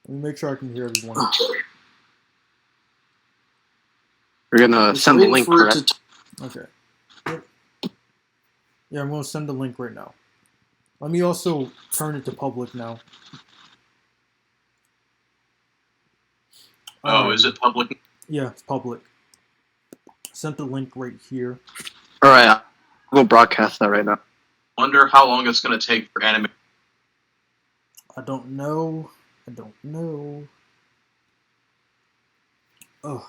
Let me make sure I can hear everyone. We're gonna send the link, correct? Okay. Yep. Yeah, I'm gonna send the link right now. Let me also turn it to public now. Oh, is it public? Yeah, it's public. Sent the link right here. All right, we'll broadcast that right now. Wonder how long it's gonna take for anime. I don't know. I don't know. Ugh.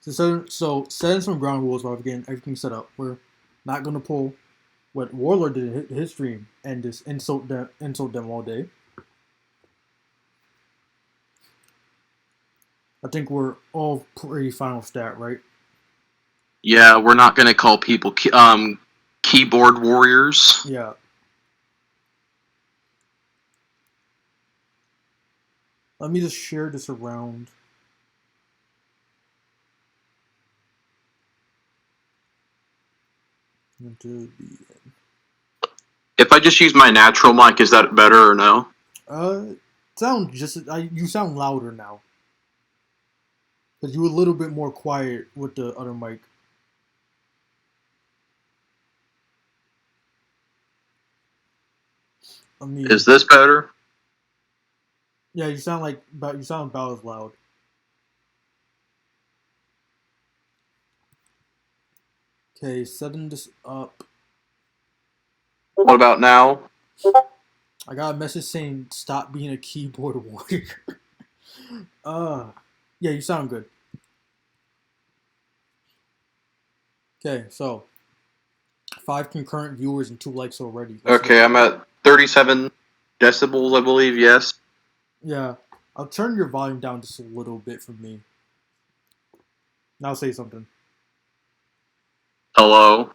So setting some ground rules while we're getting everything set up. We're not gonna pull what Warlord did in his stream and just insult them all day. I think we're all pretty fine with that, right? Yeah, we're not gonna call people keyboard warriors. Yeah. Let me just share this around. If I just use my natural mic, is that better or no? You sound louder now. Because you were a little bit more quiet with the other mic. Is this better? Yeah, you sound about as loud. Okay, setting this up. What about now? I got a message saying stop being a keyboard warrior. Yeah, you sound good. Okay, so 5 concurrent viewers and 2 likes already. Okay, I'm at 37 decibels, I believe. Yes. Yeah, I'll turn your volume down just a little bit for me. Now say something. Hello.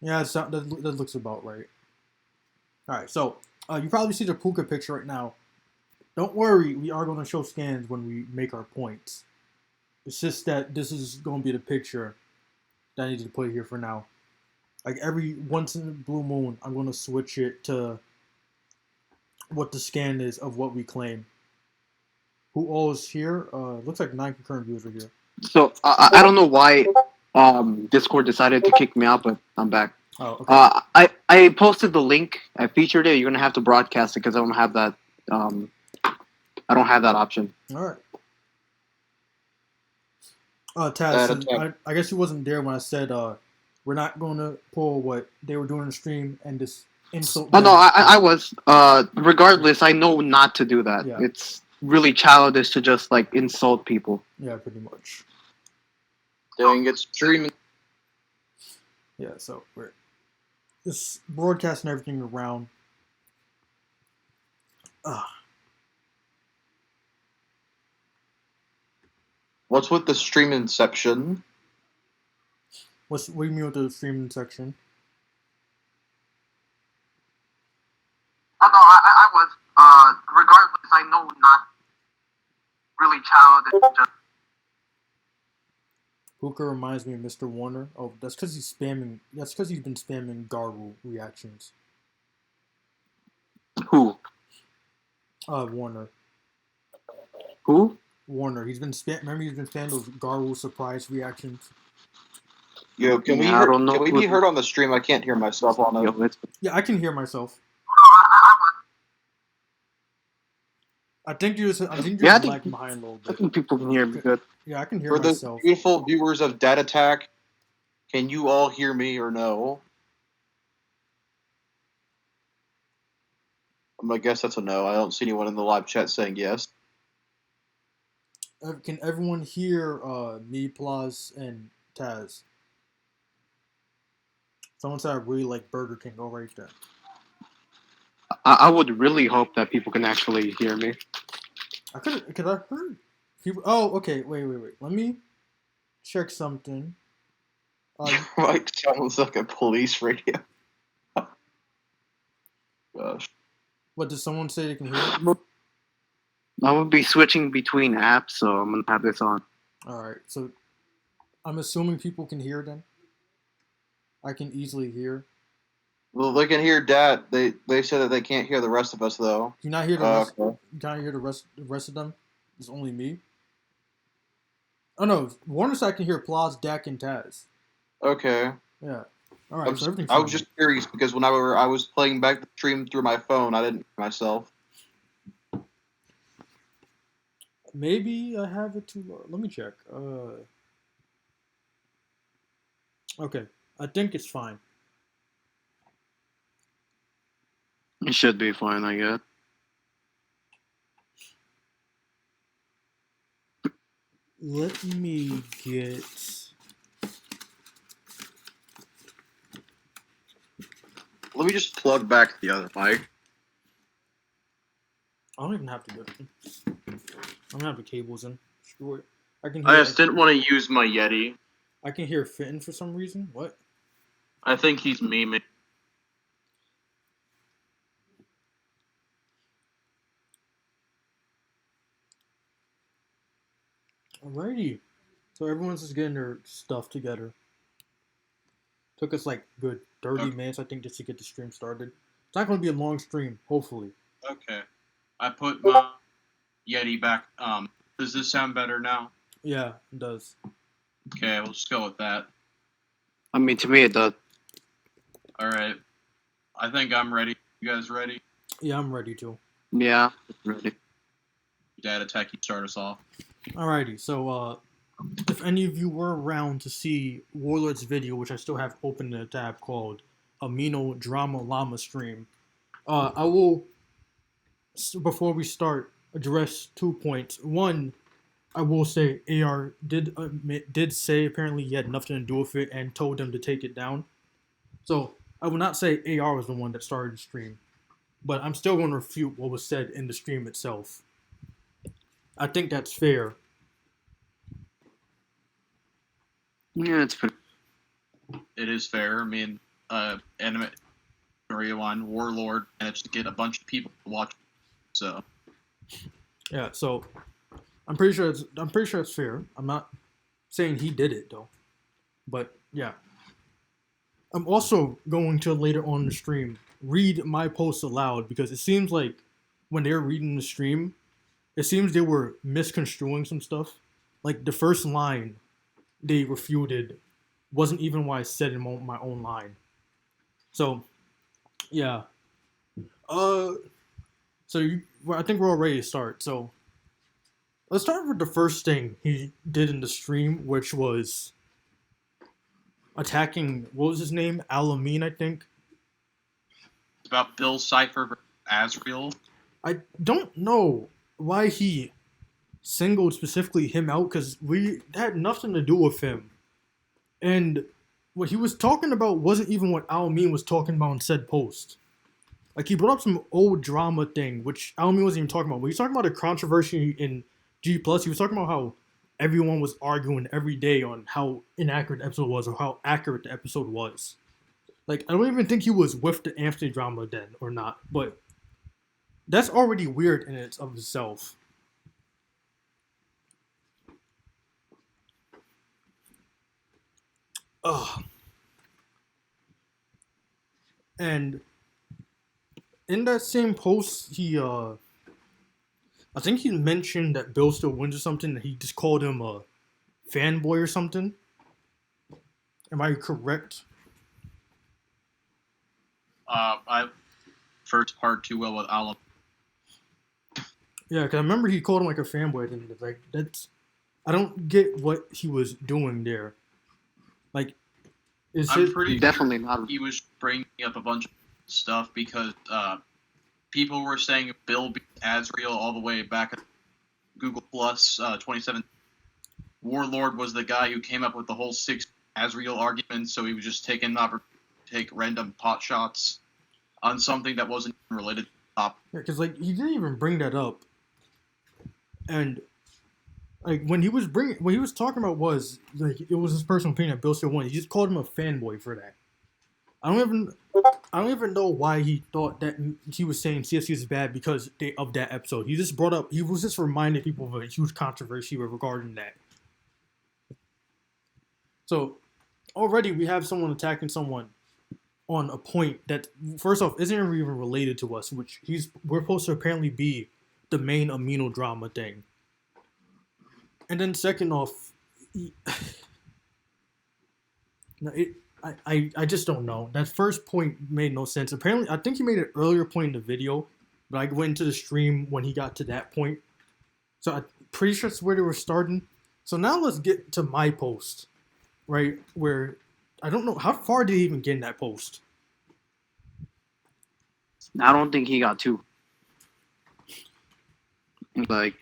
Yeah, that looks about right. All right, so you probably see the Puka picture right now. Don't worry, we are going to show scans when we make our points. It's just that this is going to be the picture that I need to put here for now. Like every once in a blue moon, I'm going to switch it to what the scan is of what we claim. Who all is here? Looks like 9 concurrent viewers are here. So I don't know why Discord decided to kick me out, but I'm back. Oh, okay. I posted the link. I featured it. You're gonna have to broadcast it because I don't have that. I don't have that option. All right. Taz, I guess you wasn't there when I said we're not going to pull what they were doing in the stream and just insult. Oh no, I was. Regardless, I know not to do that. Yeah. It's really childish to just like insult people. Yeah, pretty much. Dang, it's streaming. Yeah, so we're just broadcasting everything around. What's with the stream inception? What do you mean with the streaming section? Oh no, I was. Regardless, I know not really childish. Hooker reminds me of Mr. Warner. Oh, that's because he's spamming. That's because he's been spamming Gargle reactions. Who? Warner. Who? Warner. He's been Remember, he's been spamming those Gargle surprise reactions. Yo, can we be heard on the stream? I can't hear myself on it. Yeah, I can hear myself. I think you're lagging behind a little bit. I think people can hear me good. Yeah, I can hear myself. For the beautiful viewers of Dead Attack, can you all hear me or no? I guess that's a no. I don't see anyone in the live chat saying yes. Can everyone hear me, Ploz, and Taz? Someone said I really like Burger King. Go right there. I would really hope that people can actually hear me. I heard people. Oh, okay. Wait. Let me check something. Like sounds like a police radio. Gosh. What, did someone say they can hear? I would be switching between apps, so I'm gonna have this on. All right. So I'm assuming people can hear then. I can easily hear. Well, they can hear Dad. They said that they can't hear the rest of us though. You not hear the rest? Okay. You can't hear the rest of them. It's only me. Oh no, Warner said can hear Ploz, Dak, and Taz. Okay. Yeah. All right. So everything's I was fine. just curious because when I was playing back the stream through my phone, I didn't hear myself. Maybe I have it too low. Let me check. Okay. I think it's fine. It should be fine, I guess. Let me get. Let me just plug back the other mic. I don't even have to go. I don't have the cables in. Screw it. I can. I Hear, just didn't want to use my Yeti. I can hear Fitton for some reason. What? I think he's memeing. Alrighty. So everyone's just getting their stuff together. Took us like good 30 minutes, I think, just to get the stream started. It's not going to be a long stream, hopefully. Okay. I put my Yeti back. Does this sound better now? Yeah, it does. Okay, we'll just go with that. I mean, to me, it does. All right. I think I'm ready. You guys ready? Yeah, I'm ready to. Yeah, ready. Data Tech, you start us off. Alrighty, so if any of you were around to see Warlord's video, which I still have open in a tab called Amino Drama Llama Stream, I will, before we start, address 2 points. One, I will say AR did say apparently he had nothing to do with it and told them to take it down. So I will not say AR was the one that started the stream, but I'm still going to refute what was said in the stream itself. I think that's fair. Yeah, it's pretty. It is fair. I mean, AnimationRewind Warlord managed to get a bunch of people to watch. So Yeah, so I'm pretty sure it's fair. I'm not saying he did it though, but yeah. I'm also going to later on in the stream read my post aloud because it seems like when they're reading the stream, it seems they were misconstruing some stuff. Like the first line they refuted wasn't even what I said in my own line. So, yeah. I think we're all ready to start. So, let's start with the first thing he did in the stream, which was attacking, what was his name? Alamine, I think. it's about Bill Cipher versus Azrael. I don't know why he singled specifically him out because we had nothing to do with him. And what he was talking about wasn't even what Alamine was talking about in said post. Like, he brought up some old drama thing, which Alamine wasn't even talking about. When he was talking about a controversy in G+, he was talking about how everyone was arguing every day on how inaccurate the episode was or how accurate the episode was. Like, I don't even think he was with the Anthony drama then or not, but that's already weird in its of itself. Ugh. And in that same post, I think he mentioned that Bill still wins or something, and he just called him a fanboy or something. Am I correct? I first part too well with Alam. Yeah, because I remember he called him like a fanboy, and like that's, I don't get what he was doing there. Like, I'm pretty Definitely sure not. he was bringing up a bunch of stuff because people were saying Bill beat Azrael all the way back at Google Plus 27. Warlord was the guy who came up with the whole 6 Azrael argument, so he was just taking an opportunity to take random pot shots on something that wasn't even related to the topic. Yeah, because like he didn't even bring that up, and like when he was talking about was like it was his personal opinion that Bill still won. He just called him a fanboy for that. I don't even know why he thought that he was saying CFC is bad because of that episode. He was just reminding people of a huge controversy regarding that. So already we have someone attacking someone on a point that, first off, isn't even related to us, which we're supposed to apparently be the main Amino drama thing. And then second off, I just don't know. That first point made no sense. Apparently, I think he made an earlier point in the video, but I went into the stream when he got to that point. So I'm pretty sure that's where they were starting. So now let's get to my post, right? Where I don't know how far did he even get in that post. I don't think he got two. Like,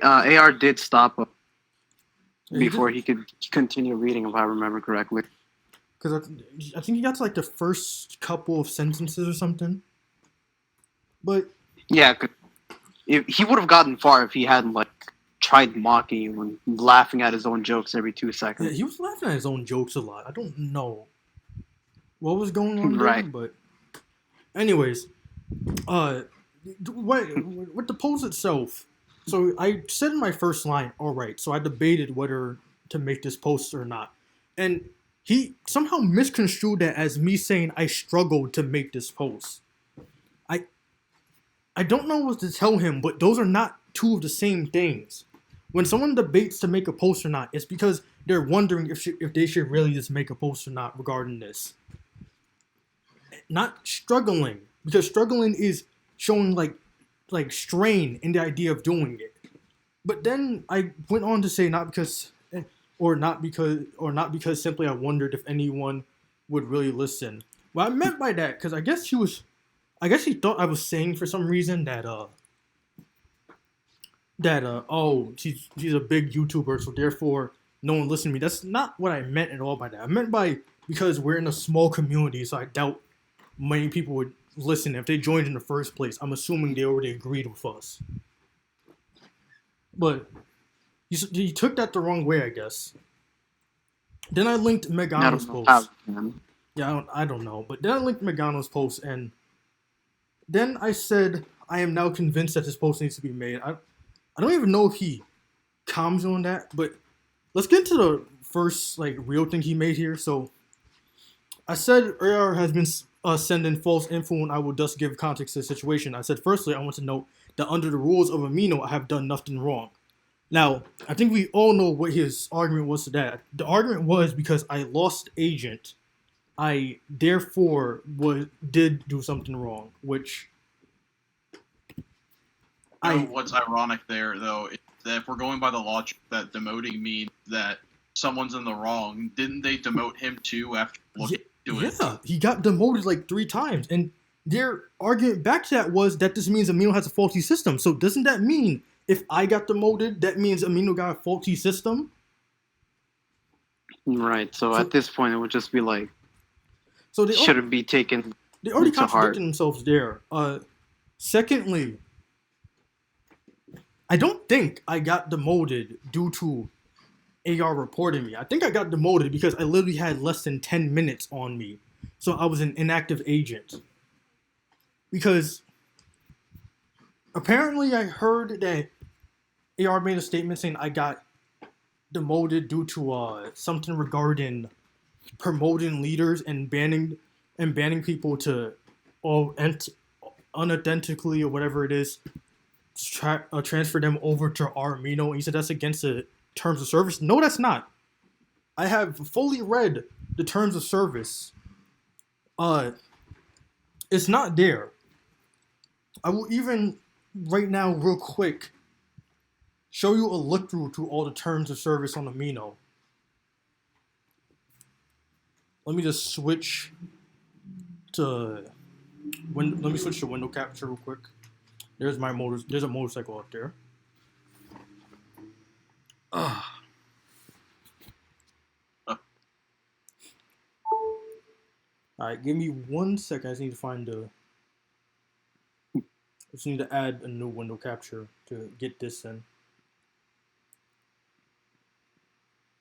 AR did stop before he could continue reading, if I remember correctly. Because I think he got to like the first couple of sentences or something. But yeah, if he would have gotten far if he hadn't like tried mocking you and laughing at his own jokes every 2 seconds. Yeah, he was laughing at his own jokes a lot. I don't know what was going on there, right. But anyways, with the post itself. So I said in my first line, all right. So I debated whether to make this post or not, and he somehow misconstrued that as me saying I struggled to make this post. I don't know what to tell him, but those are not two of the same things. When someone debates to make a post or not, it's because they're wondering if they should really just make a post or not regarding this. Not struggling, because struggling is showing like strain in the idea of doing it. But then I went on to say not because simply I wondered if anyone would really listen. What I meant by that, because I guess he thought I was saying for some reason that she's a big YouTuber, so therefore no one listened to me. That's not what I meant at all by that. I meant by because we're in a small community, so I doubt many people would listen if they joined in the first place. I'm assuming they already agreed with us. But he took that the wrong way, I guess. Then I linked Megano's post. Yeah, I don't know. But then I linked Megano's post, and then I said, I am now convinced that this post needs to be made. I don't even know if he comments on that, but let's get into the first real thing he made here. So I said AR has been sending false info, and I will thus give context to the situation. I said, firstly, I want to note that under the rules of Amino, I have done nothing wrong. Now, I think we all know what his argument was to that. The argument was because I lost agent, I therefore did do something wrong, which what's ironic there, though, is that if we're going by the logic that demoting means that someone's in the wrong, didn't they demote him too after looking into it? Yeah, he got demoted 3 times, and their argument back to that was that this means Amino has a faulty system. So doesn't that mean if I got demoted, that means Amino got a faulty system? Right. So at this point, it would just be like, so they shouldn't be taken. They already contradicted themselves there. Secondly, I don't think I got demoted due to AR reporting me. I think I got demoted because I literally had less than 10 minutes on me. So I was an inactive agent. Because apparently I heard that AR made a statement saying I got demoted due to something regarding promoting leaders and banning people to unauthentically or whatever it is transfer them over to our Amino. And he said that's against the terms of service. No, that's not. I have fully read the terms of service. It's not there. I will even right now, real quick, show you a look through to all the terms of service on Amino. Let me just switch to window capture real quick. There's a motorcycle out there. Alright, give me 1 second. I just need to need to add a new window capture to get this in.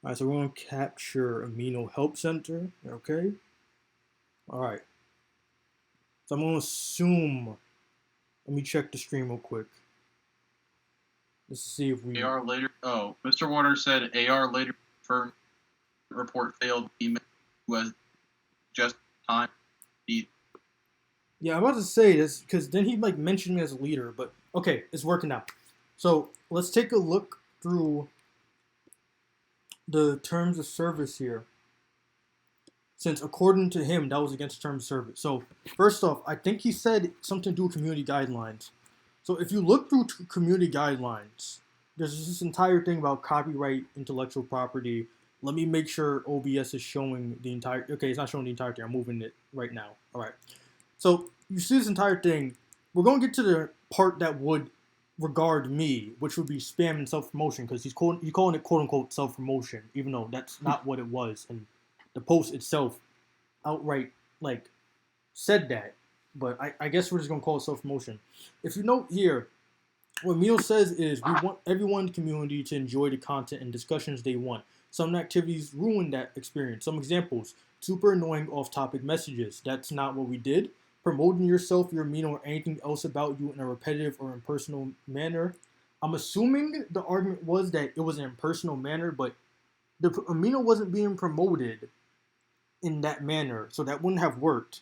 Alright, so we're going to capture Amino Help Center. Okay. Alright. So I'm going to assume. Let me check the stream real quick. Let's see if we. AR later. Oh, Mr. Warner said AR later confirmed report failed. Email was just time. Yeah, I'm about to say this because then he like mentioned me as a leader, but okay, it's working now. So let's take a look through the terms of service here. Since according to him, that was against terms of service. So first off, I think he said something to do with community guidelines. So if you look through community guidelines, there's this entire thing about copyright, intellectual property. Let me make sure OBS is showing the entire. Okay, it's not showing the entire thing. I'm moving it right now. All right. So you see this entire thing. We're going to get to the part that would regard me, which would be spam and self promotion, because he's calling it quote unquote self promotion, even though that's not what it was, and the post itself outright like said that. But I guess we're just gonna call it self promotion. If you note here, what Mio says is we want everyone in the community to enjoy the content and discussions they want. Some activities ruin that experience. Some examples: super annoying off-topic messages. That's not what we did. Promoting yourself, your Amino, or anything else about you in a repetitive or impersonal manner. I'm assuming the argument was that it was an impersonal manner, but the Amino wasn't being promoted in that manner, so that wouldn't have worked.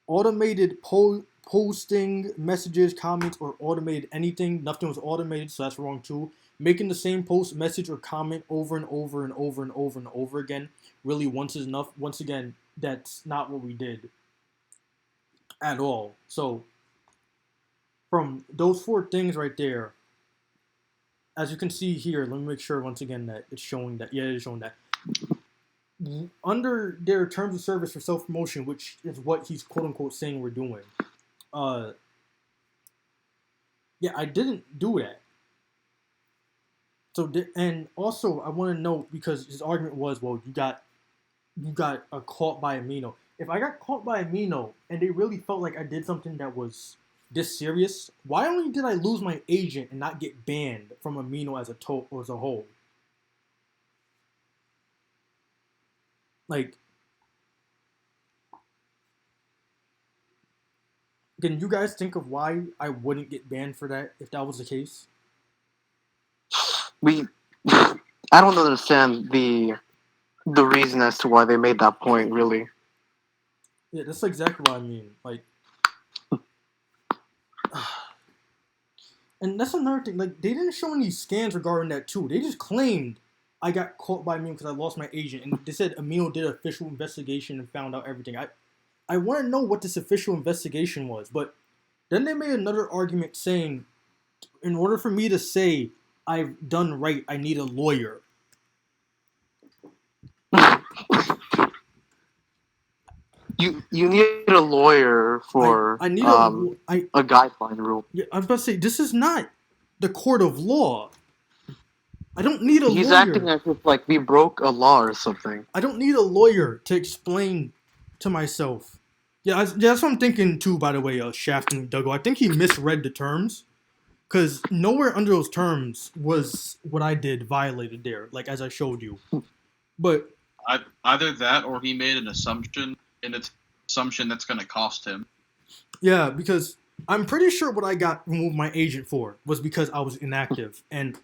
Automated posting messages, comments, or automated anything. Nothing was automated, so that's wrong too. Making the same post, message, or comment over and over and over and over and over again. Really, once is enough. Once again, that's not what we did at all. So, from those four things right there, as you can see here, let me make sure once again that it's showing that. Yeah, it's showing that. Under their terms of service for self-promotion, which is what he's quote-unquote saying we're doing, yeah, I didn't do that. So, and also I want to note, because his argument was, well, you got caught by Amino. If I got caught by Amino and they really felt like I did something that was this serious, why only did I lose my agent and not get banned from Amino as a whole? Like, can you guys think of why I wouldn't get banned for that if that was the case? I don't understand the reason as to why they made that point, really. Yeah, that's exactly what I mean. Like, and that's another thing. Like, they didn't show any scans regarding that too. They just claimed I got caught by Amino because I lost my agent, and they said Amino did an official investigation and found out everything. I want to know what this official investigation was, but then they made another argument saying, in order for me to say I've done right, I need a lawyer. You need a lawyer for I need a guideline rule. Yeah, I was about to say, this is not the court of law. I don't need a lawyer. He's acting as if like we broke a law or something. I don't need a lawyer to explain to myself. Yeah, that's what I'm thinking too, by the way, Shaft and Dougal. I think he misread the terms. Because nowhere under those terms was what I did violated there, like as I showed you. But either that or he made an assumption, and it's an assumption that's going to cost him. Yeah, because I'm pretty sure what I got removed my agent for was because I was inactive. And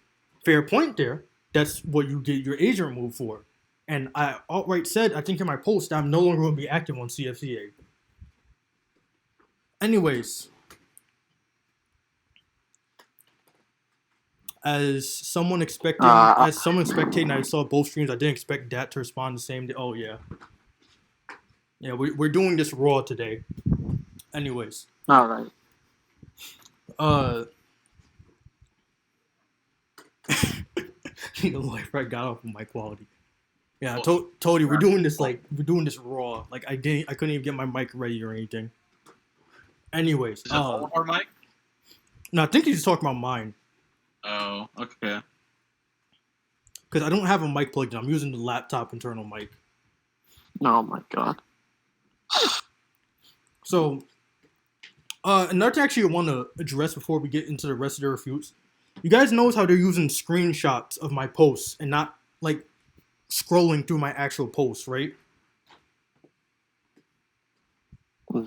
fair point there. That's what you get your agent removed for. And I outright said, I think in my post, I'm no longer going to be active on CFCA. Anyways. As someone spectating, I saw both streams. I didn't expect that to respond the same day. Oh yeah, we're doing this raw today. Anyways, all right. You know, I got off of my quality. Yeah, I told you we're doing this raw. Like I couldn't even get my mic ready or anything. Anyways, is that all of our mic? No, I think he's just talking about mine. Oh, okay. Because I don't have a mic plugged in. I'm using the laptop internal mic. Oh my god. So, another thing actually I want to address before we get into the rest of the refutes. You guys notice how they're using screenshots of my posts and not, like, scrolling through my actual posts, right?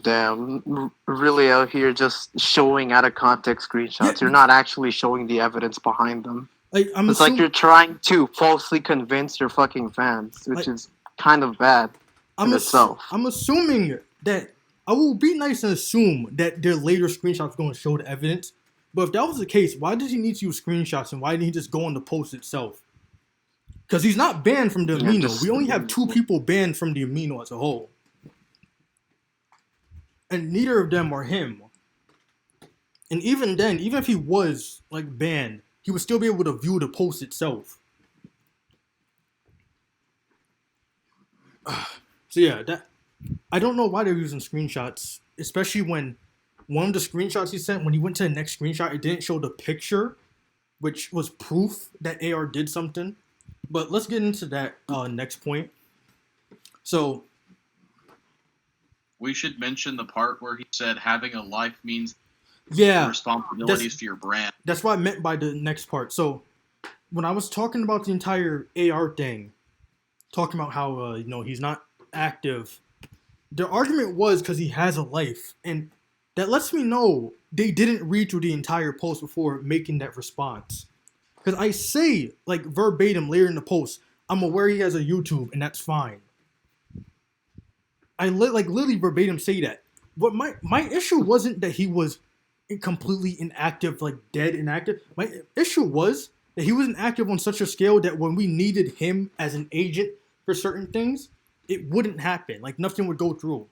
Damn, really out here just showing out of context screenshots. You're not actually showing the evidence behind them. It's like you're trying to falsely convince your fucking fans, which is kind of bad in itself. I'm assuming that I will be nice and assume that their later screenshots are going to show the evidence. But if that was the case, why does he need to use screenshots and why didn't he just go on the post itself? Because he's not banned from the Amino. We only have 2 people banned from the Amino as a whole. And neither of them are him. And even then, even if he was like banned, he would still be able to view the post itself. So yeah, I don't know why they're using screenshots, especially when one of the screenshots he sent, when he went to the next screenshot, it didn't show the picture, which was proof that AR did something. But let's get into that next point. So we should mention the part where he said having a life means responsibilities for your brand. That's what I meant by the next part. So when I was talking about the entire AR thing, talking about how he's not active, their argument was because he has a life, and that lets me know they didn't read through the entire post before making that response. Because I say, like, verbatim later in the post, I'm aware he has a YouTube, and that's fine. I literally verbatim say that. But my issue wasn't that he was completely inactive, like dead inactive. My issue was that he was inactive on such a scale that when we needed him as an agent for certain things, it wouldn't happen. Like, nothing would go through.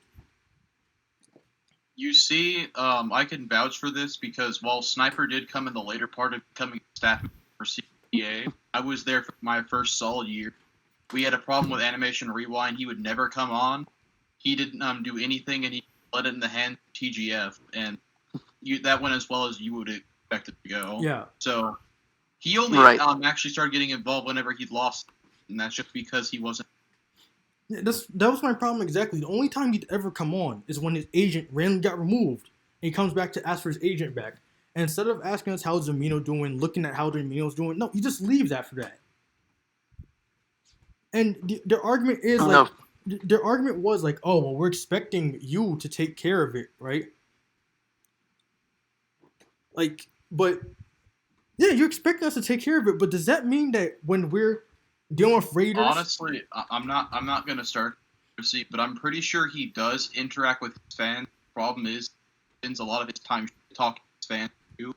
You see, I can vouch for this because while Sniper did come in the later part of becoming staff member for CPA, I was there for my first solid year. We had a problem with AnimationRewind. He would never come on. He didn't do anything, and he let it in the hand of TGF, and that went as well as you would expect it to go. Yeah. So he only actually started getting involved whenever he lost, and that's just because he wasn't. Yeah, that was my problem exactly. The only time he'd ever come on is when his agent randomly got removed, and he comes back to ask for his agent back. And instead of asking us how's Amino doing, looking at how the Amino's doing, no, he just leaves after that. And their argument is their argument was like, oh, well, we're expecting you to take care of it, right? Like, but yeah, you're expecting us to take care of it, but does that mean that when we're dealing with raiders? Honestly, I'm not gonna start to but I'm pretty sure he does interact with his fans. The problem is, he spends a lot of his time talking to his fans too,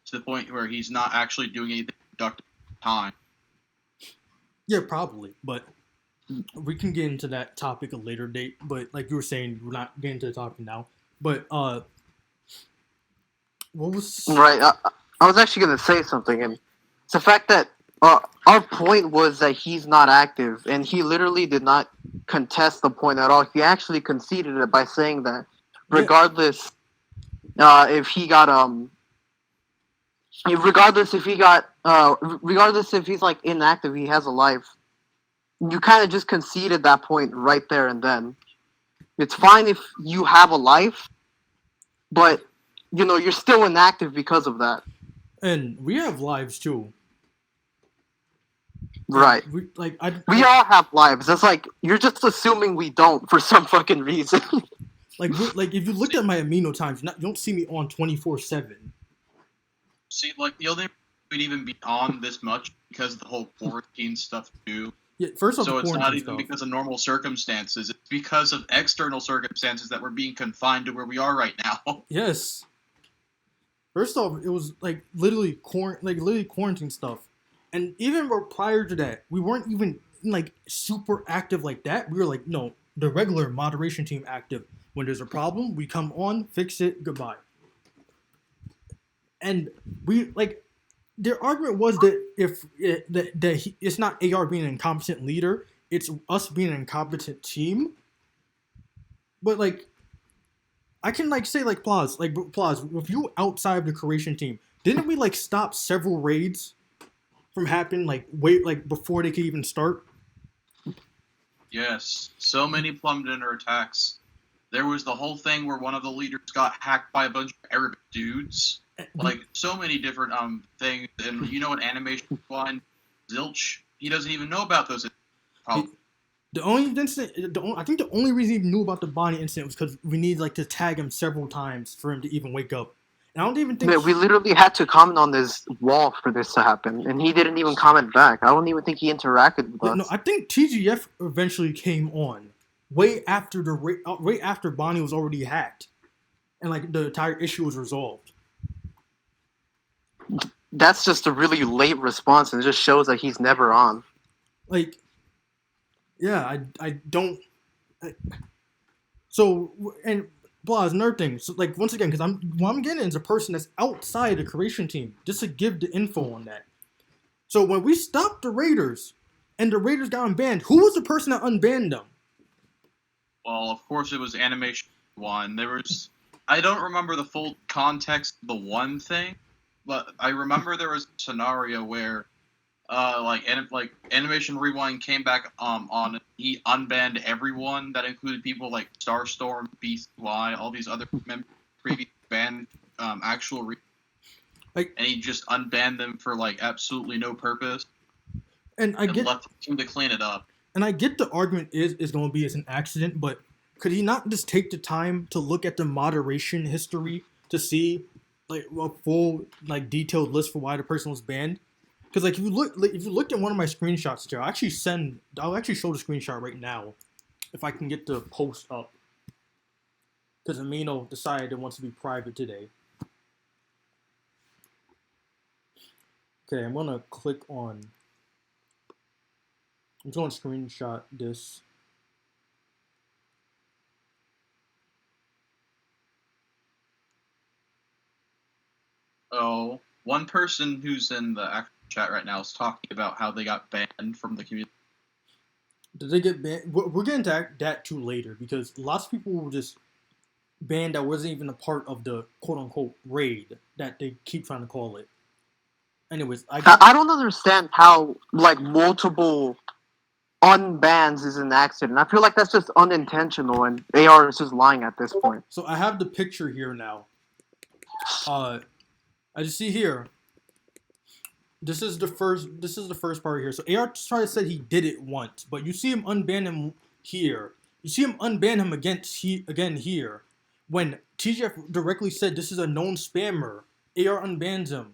to the point where he's not actually doing anything productive time. Yeah, probably, but we can get into that topic a later date. But like you were saying, we're not getting into the topic now. But what was right? I was actually gonna say something, and it's the fact that our point was that he's not active, and he literally did not contest the point at all. He actually conceded it by saying that regardless if he got regardless if he's like inactive, he has a life. You kind of just conceded that point right there and then. It's fine if you have a life, but you're still inactive because of that. And we have lives too. Right. We all have lives. It's like you're just assuming we don't for some fucking reason. like if you looked at my Amino times, you don't see me on 24/7. See, like the only we'd even be on this much because of the whole quarantine stuff too. Yeah, first off, so it's not even because of normal circumstances. It's because of external circumstances that we're being confined to where we are right now. Yes. First off, it was like literally quarantine stuff, and even prior to that, we weren't even like super active like that. We were like, no, the regular moderation team active. When there's a problem, we come on, fix it, goodbye. And we like. Their argument was that it's not AR being an incompetent leader, it's us being an incompetent team. But like, I can like say like Ploz, with you outside of the Croatian team, didn't we like stop several raids from happening before they could even start? Yes, so many plumbed under attacks. There was the whole thing where one of the leaders got hacked by a bunch of Arabic dudes. Like, so many different things. And what AnimationRewind, Zilch, he doesn't even know about those problems. The only incident, I think the only reason he knew about the Bonnie incident was because we need to tag him several times for him to even wake up. And I don't even think... Yeah, we literally had to comment on this wall for this to happen, and he didn't even comment back. I don't even think he interacted with us. No, I think TGF eventually came on. way after way after Bonnie was already hacked, and like the entire issue was resolved. That's just a really late response, and it just shows that he's never on. Like, yeah, I don't. So and blah is another thing. So like once again, because what I'm getting is a person that's outside the creation team, just to give the info on that. So when we stopped the Raiders, and the Raiders got unbanned, who was the person that unbanned them? Well, of course it was AnimationRewind. There was, I don't remember the full context of the one thing, but I remember there was a scenario where, like AnimationRewind came back on, he unbanned everyone. That included people like Starstorm, BCY, all these other previous banned actual. Like, and he just unbanned them for like absolutely no purpose. And I get left him to clean it up. And I get the argument is going to be it's an accident, but could he not just take the time to look at the moderation history to see like a full like detailed list for why the person was banned? Because like if you looked at one of my screenshots there, I'll actually show the screenshot right now if I can get the post up. Because Amino decided it wants to be private today. Okay, I'm gonna click on. I'm going to screenshot this. Oh, one person who's in the actual chat right now is talking about how they got banned from the community. Did they get banned? We're getting to that too later because lots of people were just banned that wasn't even a part of the quote-unquote raid that they keep trying to call it. Anyways, I don't understand how like multiple unbans is an accident. I feel like that's just unintentional, and AR is just lying at this point. So I have the picture here now. As you see here, this is the first part here. So AR tried to say he did it once, but you see him unban him here. You see him unban him again here. When TGF directly said this is a known spammer, AR unbans him.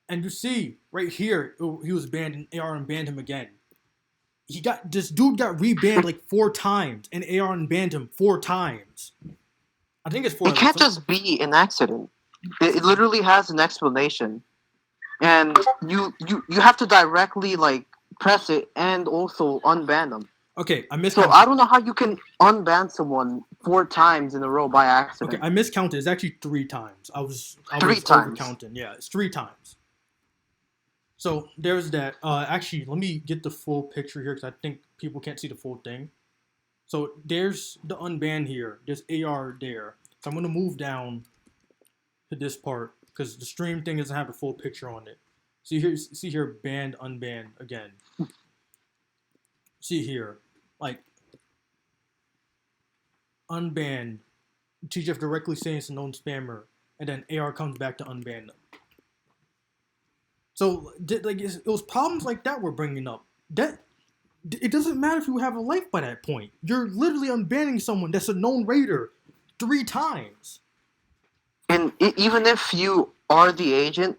And you see right here, he was banned and AR unbanned him again. This dude got rebanned like 4 times, and AR unbanned him 4 times. I think it's 4. It can't just be an accident. It literally has an explanation, and you have to directly like press it and also unban them. Okay, I miscounted. So I don't know how you can unban someone 4 times in a row by accident. Okay, I miscounted. It's actually 3 times. I was overcounting. Yeah, it's 3 times. So there's that. Actually, let me get the full picture here because I think people can't see the full thing. So there's the unban here. There's AR there. So I'm gonna move down to this part because the stream thing doesn't have the full picture on it. See here, banned, unbanned again. See here, like unbanned. TGF directly saying it's a known spammer, and then AR comes back to unban them. So, like, it was problems like that we're bringing up. That it doesn't matter if you have a life by that point. You're literally unbanning someone that's a known raider 3 times. And even if you are the agent,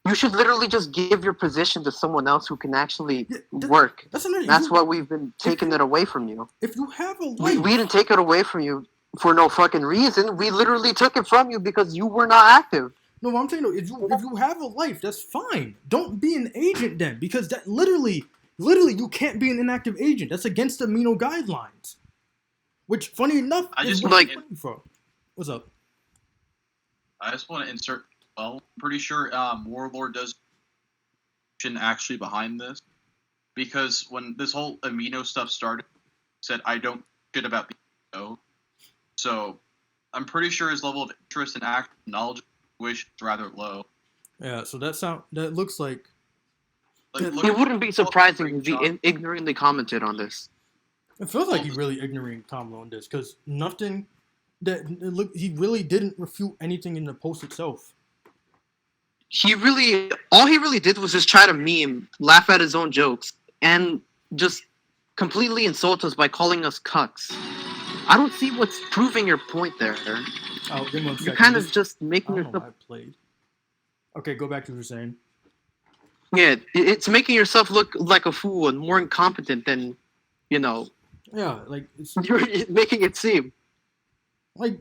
you should literally just give your position to someone else who can actually work. That's why we've been taking it away from you. If you have a life... We didn't take it away from you for no fucking reason. We literally took it from you because you were not active. No, what I'm saying though, if you have a life, that's fine. Don't be an agent then, because that literally you can't be an inactive agent. That's against the Amino guidelines. Which, funny enough, is what I'm looking for. What's up? I just want to insert. Well, I'm pretty sure Warlord does actually behind this, because when this whole Amino stuff started, he said I don't shit about the Amino. So I'm pretty sure his level of interest and actual knowledge wish is rather low. Yeah, so that looks like it wouldn't be surprising if he ignorantly commented on this. It feels like he really ignorantly commented on this because nothing he really didn't refute anything in the post itself. All he really did was just try to meme, laugh at his own jokes, and just completely insult us by calling us cucks. I don't see what's proving your point there. Oh, give me 1 second. You're kind of just making yourself... I played. Okay, go back to what you're saying. Yeah, it's making yourself look like a fool and more incompetent than, Yeah, like it's You're making it seem. like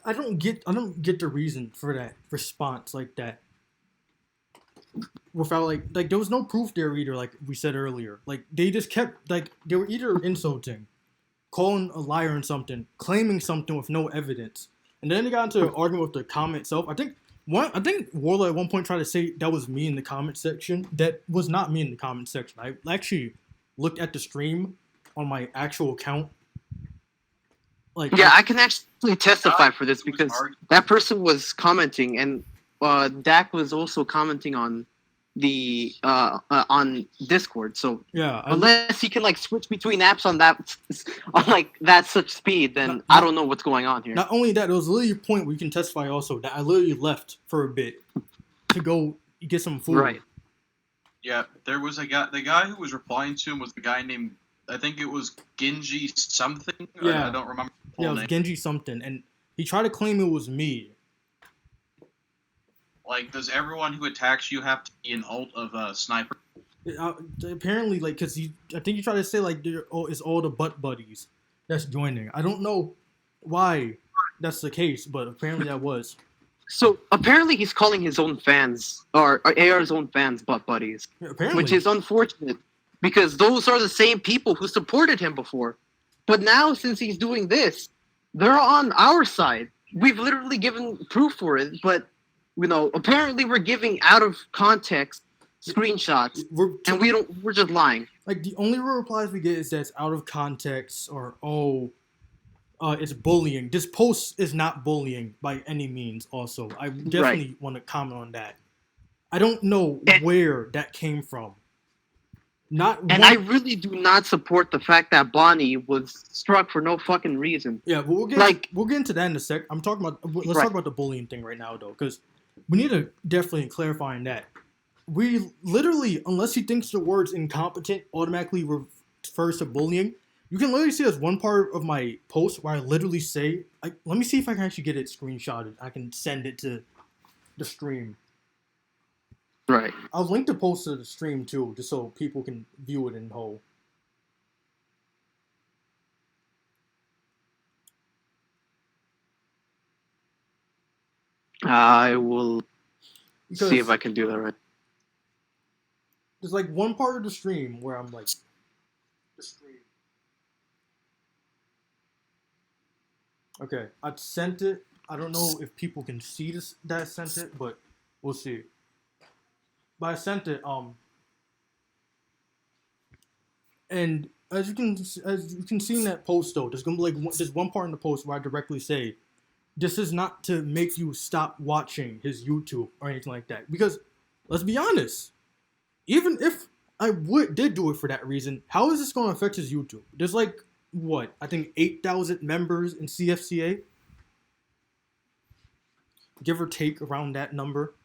I don't get the reason for that response like that. Without like there was no proof there either, like we said earlier. Like they just kept like they were either insulting, calling a liar and something, claiming something with no evidence. And then they got into an argument with the comment itself. I think Warlord at one point tried to say that was me in the comment section. That was not me in the comment section. I actually looked at the stream on my actual account. Like Yeah, I can actually testify for this because that person was commenting, and Dak was also commenting on the on Discord. So yeah, unless he can like switch between apps on that such speed, then I don't know what's going on here. Not only that, it was literally a point where you can testify also that I literally left for a bit to go get some food. Right. Yeah, there was a guy. The guy who was replying to him was the guy named, I think it was Genji something. Yeah. I don't remember the full Yeah, it was name. Genji something, and he tried to claim it was me. Like, does everyone who attacks you have to be an ult of a sniper? Apparently, like, cause I think you tried to say like it's all the butt buddies that's joining. I don't know why that's the case, but apparently that was. So apparently he's calling his own fans or AR's own fans butt buddies, Yeah, apparently, which is unfortunate because those are the same people who supported him before. But now, since he's doing this, they're on our side. We've literally given proof for it, but apparently we're giving out of context screenshots, and we're just lying. Like the only replies we get is that it's out of context or it's bullying. This post is not bullying by any means. Also, I definitely want to comment on that. I don't know where that came from. I really do not support the fact that Bonnie was struck for no fucking reason. Yeah, but we'll get into that in a sec. I'm talking about let's talk about the bullying thing right now though, because we need to definitely clarify that. We literally, unless he thinks the words incompetent automatically refers to bullying, you can literally see there's one part of my post where I literally say, let me see if I can actually get it screenshotted. I can send it to the stream. Right. I'll link the post to the stream too, just so people can view it in whole. I will see if I can do that right. There's like one part of the stream where I'm like, the stream. Okay, I sent it. I don't know if people can see this that I sent it, but we'll see. But I sent it. And as you can see in that post though, there's gonna be there's one part in the post where I directly say, this is not to make you stop watching his YouTube or anything like that. Because let's be honest, even if I did do it for that reason, how is this going to affect his YouTube? There's like what, I think 8,000 members in CFCA, give or take around that number.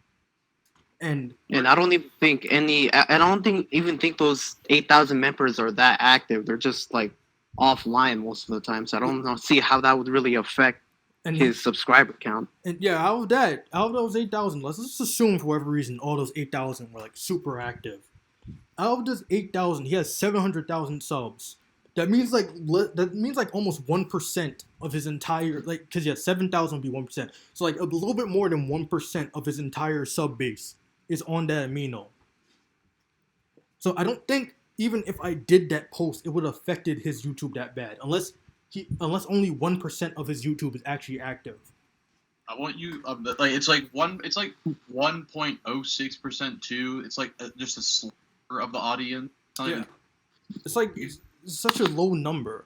And I don't even think even think those 8,000 members are that active. They're just like offline most of the time. So I don't see how that would really affect his subscriber count. And yeah, out of those 8,000, let's just assume for whatever reason all those 8,000 were like super active. Out of those 8,000, he has 700,000 subs. That means like almost 1% of his entire, like, because yeah, 7,000 would be 1%. So like a little bit more than 1% of his entire sub base is on that Amino. So I don't think even if I did that post, it would have affected his YouTube that bad, unless only 1% of his YouTube is actually active. I want you like it's like 1.06% too. It's like just a sliver of the audience. Yeah. It's like it's such a low number.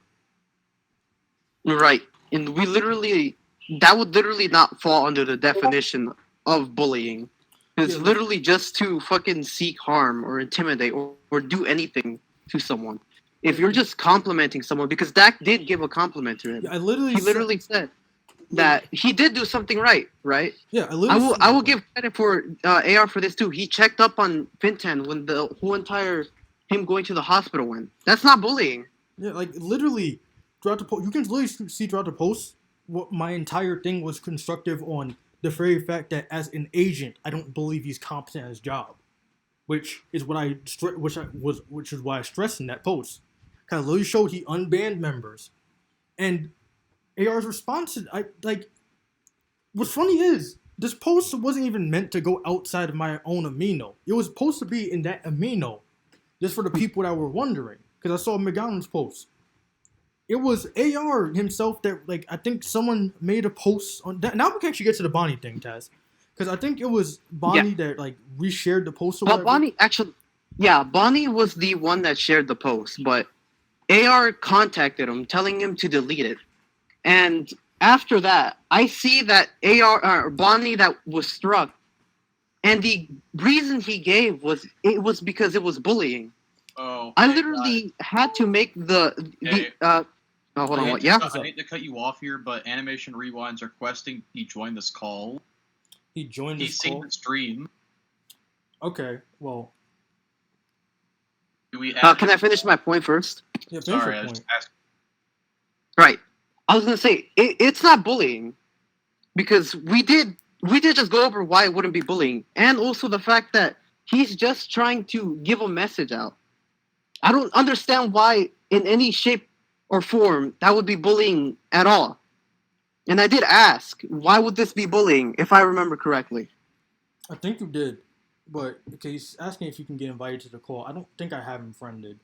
Right, and that would literally not fall under the definition of bullying. It's literally just to fucking seek harm or intimidate or do anything to someone. If you're just complimenting someone, because Dak did give a compliment to him. Yeah, he literally said that he did do something right? Yeah, I will give credit for AR for this too. He checked up on Fintan when the whole entire him going to the hospital went. That's not bullying. Yeah, like literally throughout the post, you can literally see throughout the post what my entire thing was constructive on the very fact that as an agent, I don't believe he's competent at his job, which is what I stressed in that post. kind of literally showed he unbanned members, and AR's response is, what's funny is this post wasn't even meant to go outside of my own Amino. It was supposed to be in that Amino, just for the people that were wondering, because I saw McGowan's post. It was AR himself that, I think someone made a post on that. Now we can actually get to the Bonnie thing, Taz. Because I think it was Bonnie that, reshared the post or whatever. Bonnie was the one that shared the post, but AR contacted him, telling him to delete it. And after that, I see that Bonnie that was struck, and the reason he gave was because it was bullying. Oh, I literally had to make hold on. What? Yeah. I hate to cut you off here, but Animation Rewind's requesting he join this call. He joined this call? He's seen the stream. Okay, well. Do we can I finish my point first? Yeah, finish your point. Right. I was gonna say it's not bullying, because we did just go over why it wouldn't be bullying, and also the fact that he's just trying to give a message out. I don't understand why, in any shape or form, that would be bullying at all. And I did ask, why would this be bullying, if I remember correctly? I think you did, but okay, he's asking if you can get invited to the call. I don't think I have him friended.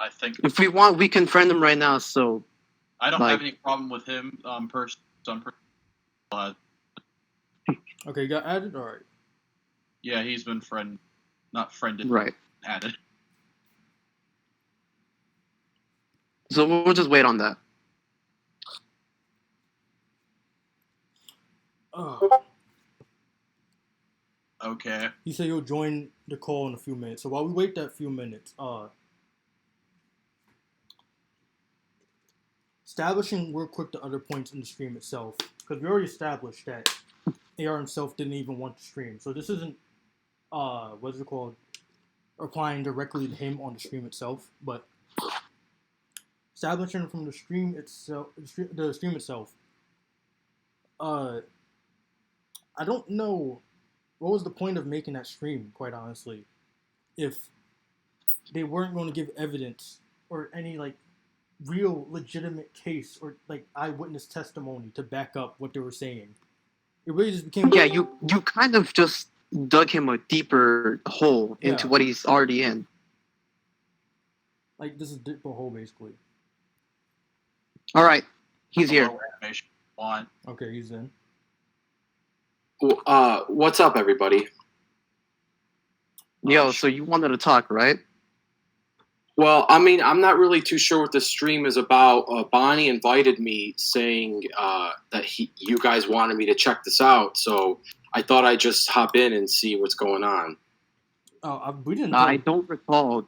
I think if we want, we can friend him right now. So I don't have any problem with him. Okay, you got added. All right. Yeah, he's been not friended. Right. Added. So we'll just wait on that. Okay. He said he'll join the call in a few minutes. So while we wait that few minutes, establishing real quick the other points in the stream itself, because we already established that AR himself didn't even want to stream. So this isn't what's it called? Applying directly to him on the stream itself, but establishing from the stream itself, I don't know what was the point of making that stream, quite honestly, if they weren't going to give evidence or any real legitimate case or eyewitness testimony to back up what they were saying. It really just became you kind of just dug him a deeper hole into what he's already in. This is a deeper hole, basically. All right, he's here. Okay, he's in. What's up, everybody? Yo, so you wanted to talk, right? Well, I mean, I'm not really too sure what the stream is about. Bonnie invited me saying that you guys wanted me to check this out, so I thought I'd just hop in and see what's going on. We didn't. I don't recall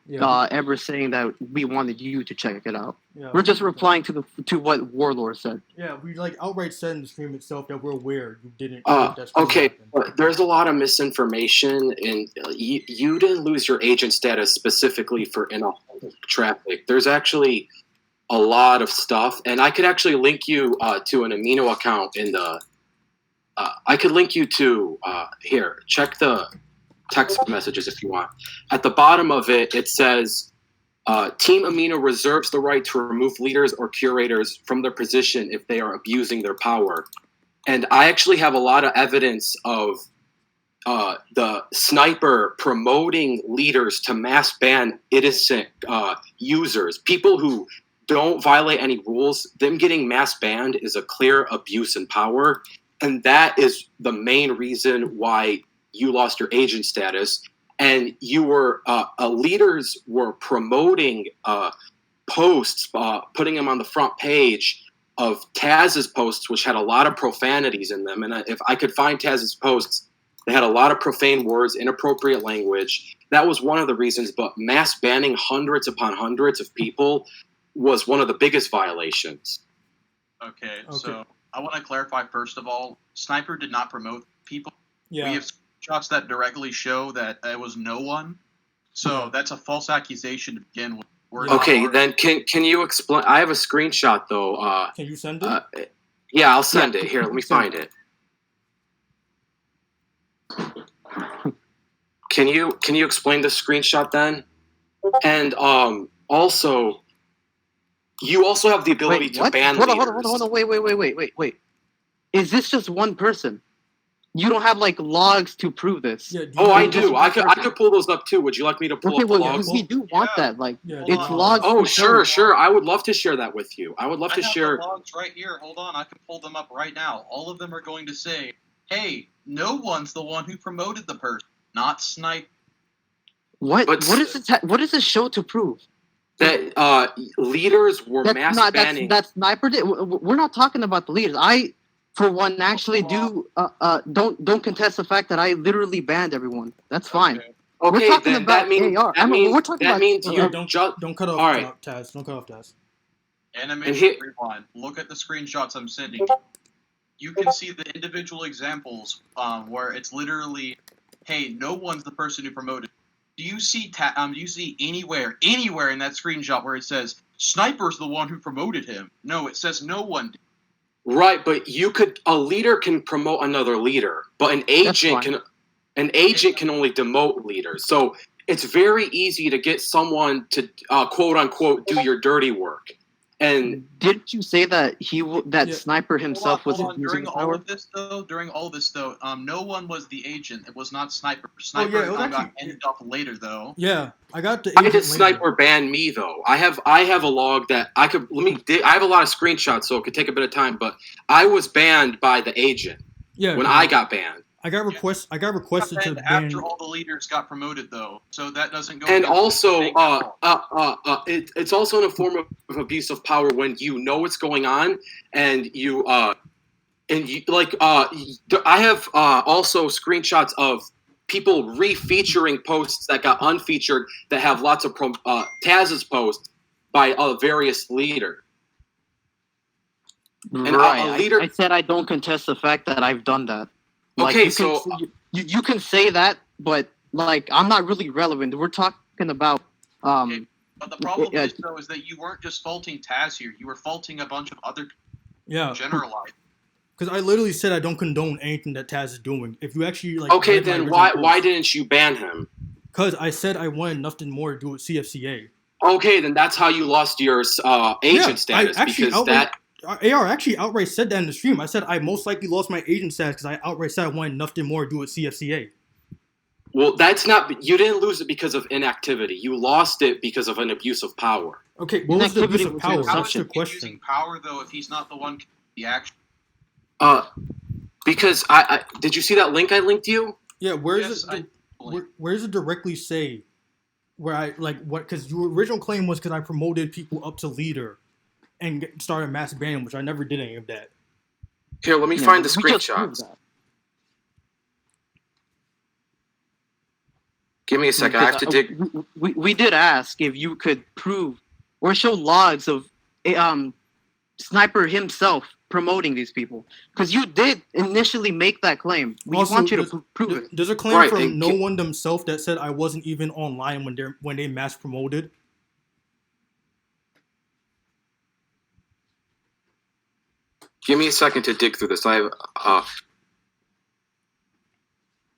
ever saying that we wanted you to check it out. Yeah, we're just replying to what Warlord said. Yeah, we outright said in the stream itself that we're aware you didn't. Okay, but there's a lot of misinformation, and you didn't lose your agent status specifically for inauthentic traffic. There's actually a lot of stuff, and I could actually link you to an Amino account in the. I could link you to here. Check the text messages if you want. At the bottom of it, it says, Team Amino reserves the right to remove leaders or curators from their position if they are abusing their power. And I actually have a lot of evidence of the sniper promoting leaders to mass ban innocent users, people who don't violate any rules. Them getting mass banned is a clear abuse in power. And that is the main reason why you lost your agent status, and you were leaders were promoting posts, putting them on the front page of Taz's posts, which had a lot of profanities in them. And if I could find Taz's posts, they had a lot of profane words, inappropriate language. That was one of the reasons. But mass banning hundreds upon hundreds of people was one of the biggest violations. Okay. So I want to clarify first of all, Sniper did not promote people. Yeah. We have shots that directly show that it was no one. So that's a false accusation to begin with. Okay, then can you explain? I have a screenshot though. Can you send it? Yeah, I'll send it. Here, let me find it. Can you explain the screenshot then? And also, you also have the ability Wait, to what? ban Hold on, leaders. hold on. Wait. Is this just one person? You don't have like logs to prove this. Yeah. Oh, I Just do. one I person. could pull those up too. Would you like me to pull Okay, up the well, logs? we do want Yeah. that. Like, Yeah, it's on. logs. Oh, to sure, show. sure. I would love to share that with you. I would love I to have share. the logs right here. Hold on, I can pull them up right now. All of them are going to say, "Hey, no one's the one who promoted the person, not Snipe." What? But- What is it? What does this show to prove? That leaders were mass banning. That's sniper. We're not talking about the leaders. I, for one, actually don't contest the fact that I literally banned everyone. That's fine. Okay. We're Okay, talking then about that means AR. that means we're talking that about means Okay, you don't just cut off all right. Taz. Don't cut off Taz. Animation Rewind. Look at the screenshots I'm sending you. You can see the individual examples where it's literally, "Hey, no one's the person who promoted." Do you see do you see anywhere in that screenshot where it says Sniper's the one who promoted him? No, it says no one did. Right, but a leader can promote another leader, but an agent can only demote leaders. So it's very easy to get someone to quote unquote do your dirty work. And Didn't you say that Yeah. Sniper himself was abusing During his all power? of this though, no one was the agent. It was not Sniper. yeah, Sniper it was got actually- ended up later though. Yeah, I got the why agent did later. Sniper ban me though? I have a log that I could I have a lot of screenshots, so it could take a bit of time. But I was banned by the agent Yeah, when 'cause I got banned. I got requested to And ban. after all the leaders got promoted though, so that doesn't go. And against also, anything at all. it's also in a form of abuse of power when you know what's going on and you I have also screenshots of people refeaturing posts that got unfeatured that have lots of Taz's posts by various leader. And Right. a leader. I said I don't contest the fact that I've done that. Like, Okay, you can, so you can say that, but like I'm not really relevant. We're talking about But the problem yeah. is though is that you weren't just faulting Taz here. You were faulting a bunch of other Yeah, generalized. because I literally said I don't condone anything that Taz is doing. If you actually like, okay, read my then original why post- didn't you ban him? Because I said I wanted nothing more to do with CFCA. Okay, then that's how you lost your agent status because that. AR actually outright said that in the stream. I said I most likely lost my agent status because I outright said I wanted nothing more to do with CFCA. Well, that's not. You didn't lose it because of inactivity. You lost it because of an abuse of power. Okay, what was the abuse of Inactivity power? was How That's is the he question. using power though if he's not the one the action? Because I did you see that link I linked you? Yeah, where is Yes, it? Where does it directly say where I like what? Because your original claim was because I promoted people up to leader and started mass banning, which I never did any of that. Here, let me Yeah, find the we just proved screenshots. that. Give me a second. I have to dig. We did ask if you could prove or show logs of Sniper himself promoting these people because you did initially make that claim. We Also, want you to prove it. There's a claim Right, from and no one themselves that said I wasn't even online when they mass promoted. Give me a second to dig through this. I have.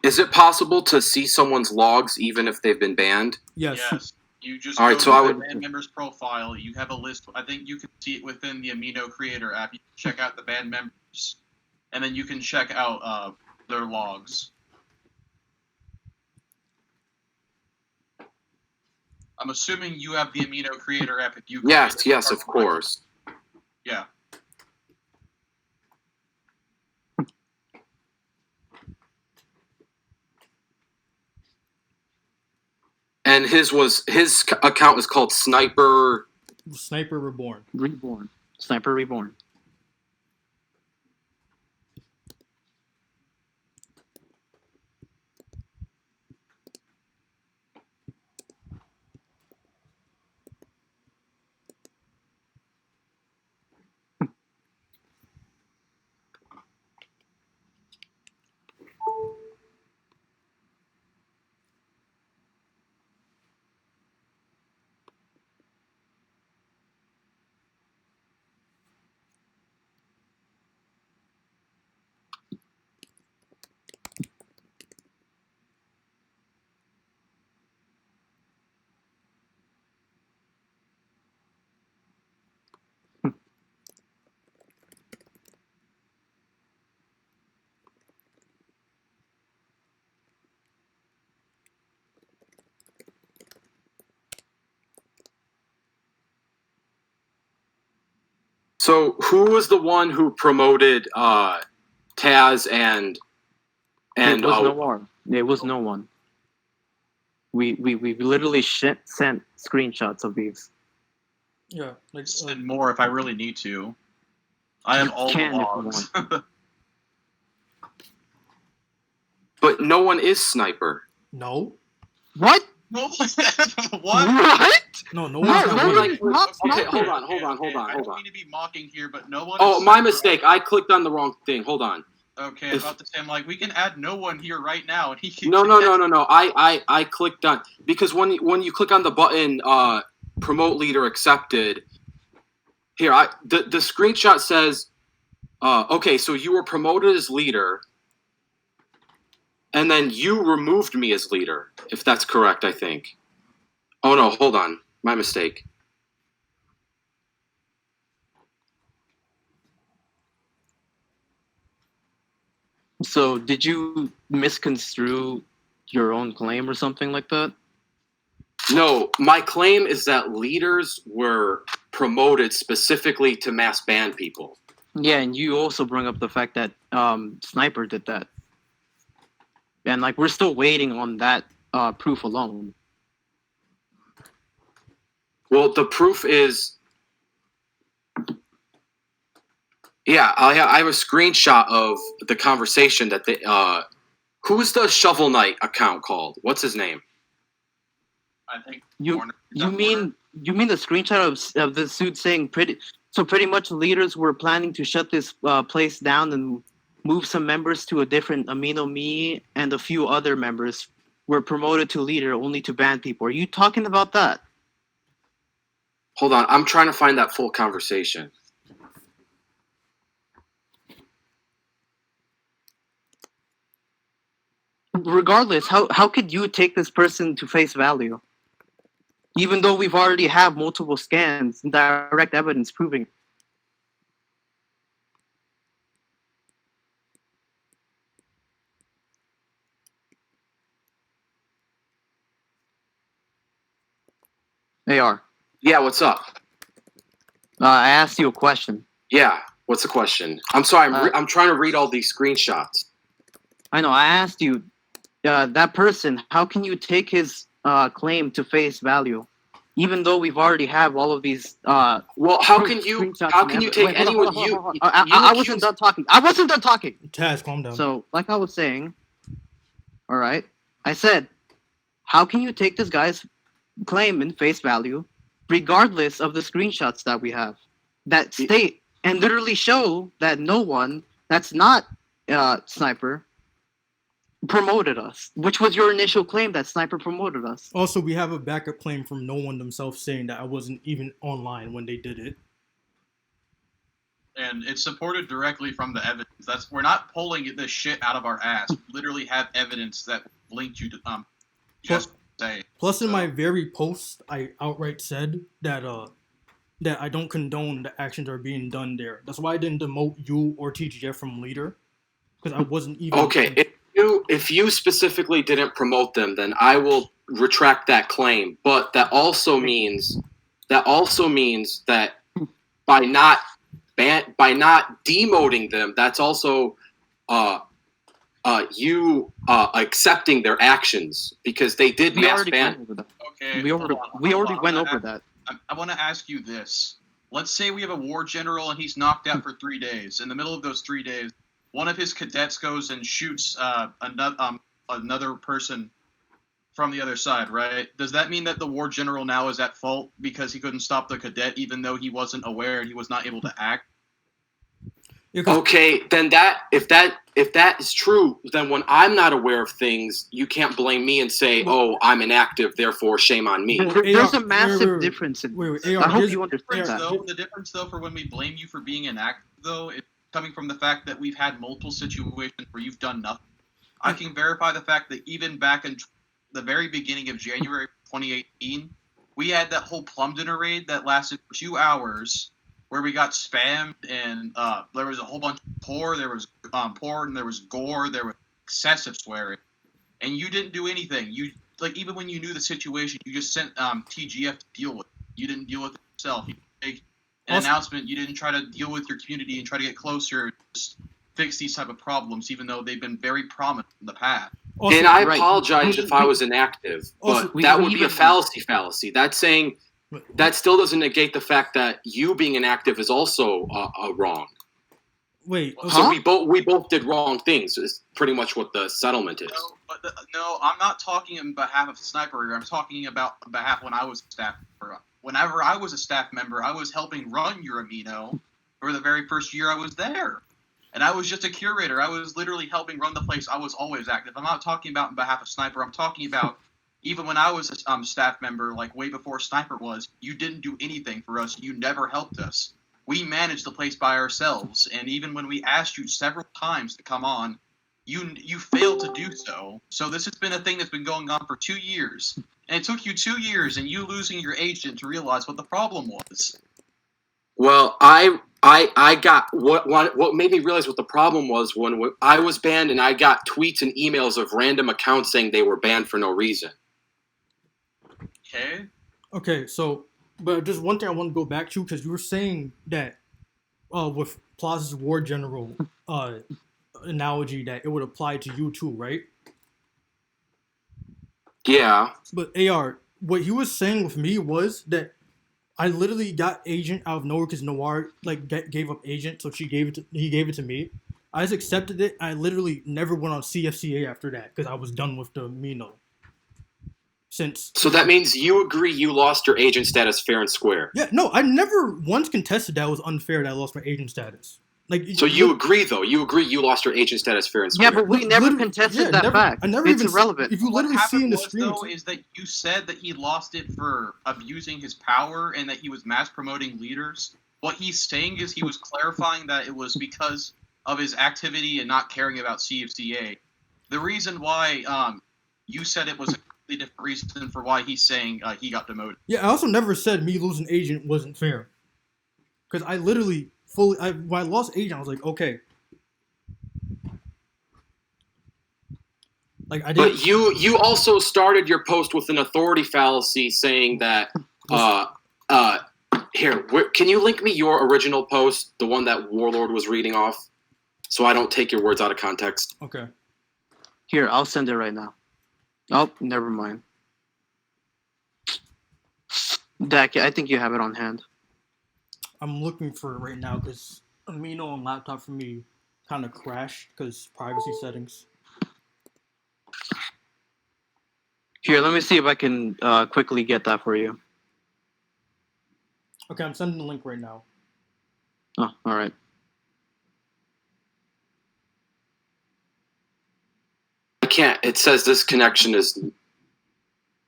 Is it possible to see someone's logs even if they've been banned? Yes. Yes. You just All go right, so to I the would- band member's profile. You have a list. I think you can see it within the Amino Creator app. You can check out the band members, and then you can check out their logs. I'm assuming you have the Amino Creator app. If you Yes, of course. Yeah. And his account was called Sniper. Sniper Reborn. Reborn. Sniper Reborn. So who was the one who promoted Taz and it was no one. It was no one. We literally sent screenshots of these. Yeah, like And more if I really need to. I have You all the can if you logs. but no one is Sniper. no, What? No, what? What? no No, one's no not one winning. is not Okay, Sniper. hold on. I don't mean to be mocking here, but no one. Oh, is my Sniper. mistake. I clicked on the wrong thing. Hold on. Okay, I'm about to say, I'm like, we can add no one here right now, and he can. No. I clicked on because when you click on the button, promote leader accepted. Here, the screenshot says, okay, so you were promoted as leader, and then you removed me as leader. If that's correct, I think. Oh no, hold on, my mistake. So, did you misconstrue your own claim or something like that? No, my claim is that leaders were promoted specifically to mass ban people. Yeah, and you also bring up the fact that Sniper did that. And, like, we're still waiting on that proof alone. Well, the proof is, yeah, I have a screenshot of the conversation that they. Who's the Shovel Knight account called? What's his name? I think. You Warner- mean the screenshot of the suit saying pretty much leaders were planning to shut this place down and move some members to a different Amino. Me and a few other members were promoted to leader only to ban people. Are you talking about that? Hold on, I'm trying to find that full conversation. Regardless, how could you take this person to face value? Even though we've already have multiple scans and direct evidence proving. AR, Yeah, what's up? I asked you a question. Yeah, what's the question? I'm sorry, I'm trying to read all these screenshots. I know, I asked you, that person, how can you take his claim to face value? Even though we've already have all of these Well, how can you take anyone you I wasn't done talking. I wasn't done talking. Taz, calm down. So, like I was saying, all right, I said, how can you take this guy's claim in face value, regardless of the screenshots that we have that state and literally show that no one that's not Sniper promoted us, which was your initial claim that Sniper promoted us. Also, we have a backup claim from no one themselves saying that I wasn't even online when they did it. And it's supported directly from the evidence. We're not pulling this shit out of our ass. We literally have evidence that linked you to just say. Plus, in my very post, I outright said that that I don't condone the actions that are being done there. That's why I didn't demote you or TGF from leader, because I wasn't even. Okay, if you specifically didn't promote them, then I will retract that claim. But that also means that by not demoting them, that's also you accepting their actions because they did mass ban. Okay, we already went over that. I want to ask you this. Let's say we have a war general and he's knocked out for 3 days. In the middle of those 3 days, one of his cadets goes and shoots another person from the other side, right? Does that mean that the war general now is at fault because he couldn't stop the cadet even though he wasn't aware and he was not able to act? Okay, then if that is true, then when I'm not aware of things, you can't blame me and say, "Oh, I'm inactive, therefore shame on me." There's a massive difference. I hope you understand that. The difference, though, for when we blame you for being inactive, though, is coming from the fact that we've had multiple situations where you've done nothing. I can verify the fact that even back in the very beginning of January 2018, we had that whole plum dinner raid that lasted 2 hours, where we got spammed and there was a whole bunch of porn, there was porn, there was gore, there was excessive swearing, and you didn't do anything. You even when you knew the situation, you just sent TGF to deal with it. You didn't deal with it yourself. an Also- announcement. You didn't try to deal with your community and try to get closer, just fix these type of problems, even though they've been very prominent in the past. Also, And I Right. apologize We- if I we- was inactive, Also, but we- that we would be a even- fallacy. That's saying that still doesn't negate the fact that you being inactive is also wrong. wait. Okay. So Huh? we both did wrong things. Is pretty much what the settlement is. No, but no, I'm not talking on behalf of Sniper here. I'm talking about on behalf when I was a staff member. Whenever I was a staff member, I was helping run your Amino for the very first year I was there. And I was just a curator. I was literally helping run the place. I was always active. I'm not talking about on behalf of Sniper. I'm talking about even when I was a staff member, like way before Sniper was, you didn't do anything for us. You never helped us. We managed the place by ourselves. And even when we asked you several times to come on, you failed to do so. So this has been a thing that's been going on for 2 years. And it took you 2 years and you losing your agent to realize what the problem was. Well, I got what made me realize what the problem was when I was banned, and I got tweets and emails of random accounts saying they were banned for no reason. Okay? Okay, so, but just one thing I want to go back to, because you were saying that with Plaza's War General analogy, that it would apply to you too, right? Yeah. But AR, what he was saying with me was that I literally got Agent out of nowhere because Noir gave up Agent, so he gave it to me. I just accepted it. I literally never went on CFCA after that because I was done with the Amino. So that means you agree you lost your agent status fair and square. Yeah, no, I never once contested that it was unfair that I lost my agent status. So you agree, though. You agree you lost your agent status fair and Yeah, square. but we never contested that fact. I never it's even irrelevant. If you What literally see in happened the was, screen, though, is that you said that he lost it for abusing his power and that he was mass promoting leaders. What he's saying is he was clarifying that it was because of his activity and not caring about CFCA. The reason why you said it was a completely different reason for why he's saying he got demoted. yeah, I also never said me losing agent wasn't fair. Because I literally when I lost agent, I was like, okay. Like I did. But you also started your post with an authority fallacy saying that can you link me your original post, the one that Warlord was reading off, so I don't take your words out of context? Okay. Here, I'll send it right now. Oh, never mind. Dak, I think you have it on hand. I'm looking for it right now because Amino on laptop for me kind of crashed because privacy settings. Here, let me see if I can quickly get that for you. Okay, I'm sending the link right now. Oh, all right. I can't. It says this connection is.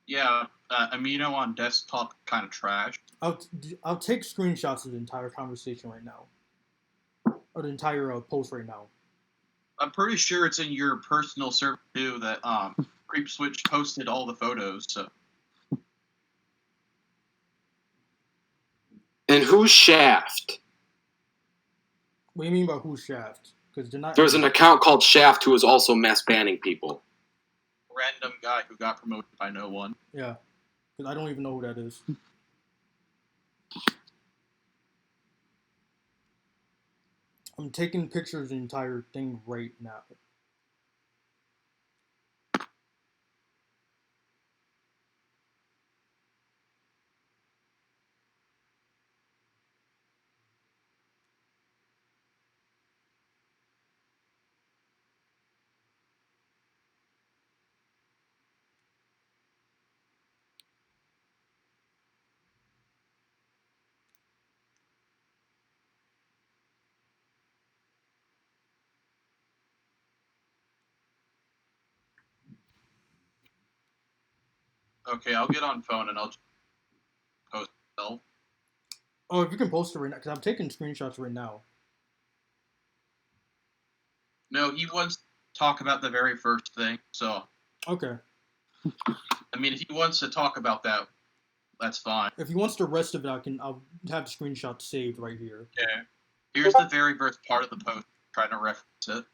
Yeah, Amino on desktop kind of trash. I'll take screenshots of the entire conversation right now, or the entire post right now. I'm pretty sure it's in your personal server too that Creep Switch posted all the photos. So And who's Shaft? What do you mean by who's Shaft? Because they're not. There's an account called Shaft who is also mass banning people. random guy who got promoted by no one. Yeah, because I don't even know who that is. I'm taking pictures of the entire thing right now. Okay, I'll get on phone and I'll just post myself. Oh, if you can post it right now, because I'm taking screenshots right now. No, he wants to talk about the very first thing. So, Okay. I mean, if he wants to talk about that, that's fine. If he wants the rest of it, I'll have the screenshot saved right here. Okay. Here's the very first part of the post. Trying to reference it.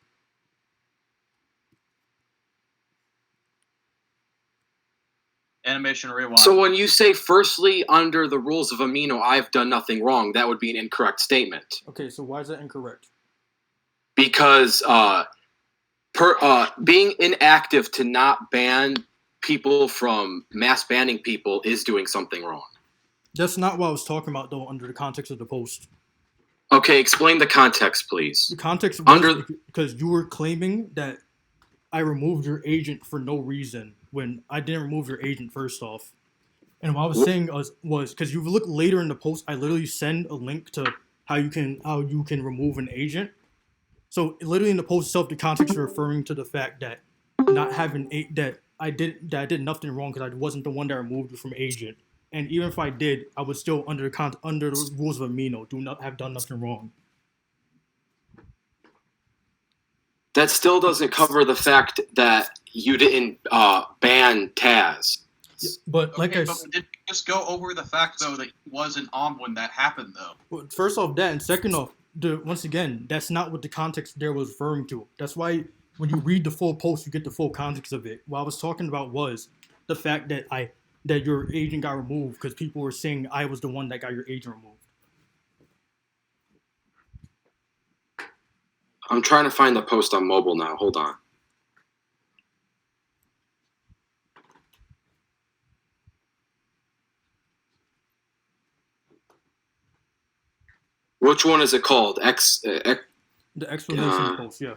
Animation Rewind. So when you say, firstly, under the rules of Amino, I've done nothing wrong, that would be an incorrect statement. Okay, so why is that incorrect? Because being inactive to not ban people from mass banning people is doing something wrong. That's not what I was talking about, though, under the context of the post. Okay, explain the context, please. The context was because you were claiming that I removed your agent for no reason when I didn't remove your agent first off. And what I was saying was because you look later in the post, I literally send a link to how you can remove an agent. So literally in the post itself, the context is referring to the fact that not having that I did nothing wrong because I wasn't the one that removed you from agent. And even if I did, I would still under the rules of Amino have done nothing wrong. That still doesn't cover the fact that you didn't ban Taz. But like but did we just go over the fact though that he wasn't on when that happened though? Well, first off that, and second off, once again, that's not what the context there was referring to. That's why when you read the full post, you get the full context of it. What I was talking about was the fact that that your agent got removed because people were saying I was the one that got your agent removed. I'm trying to find the post on mobile now. Hold on. Which one is it called? The explanation post, yeah.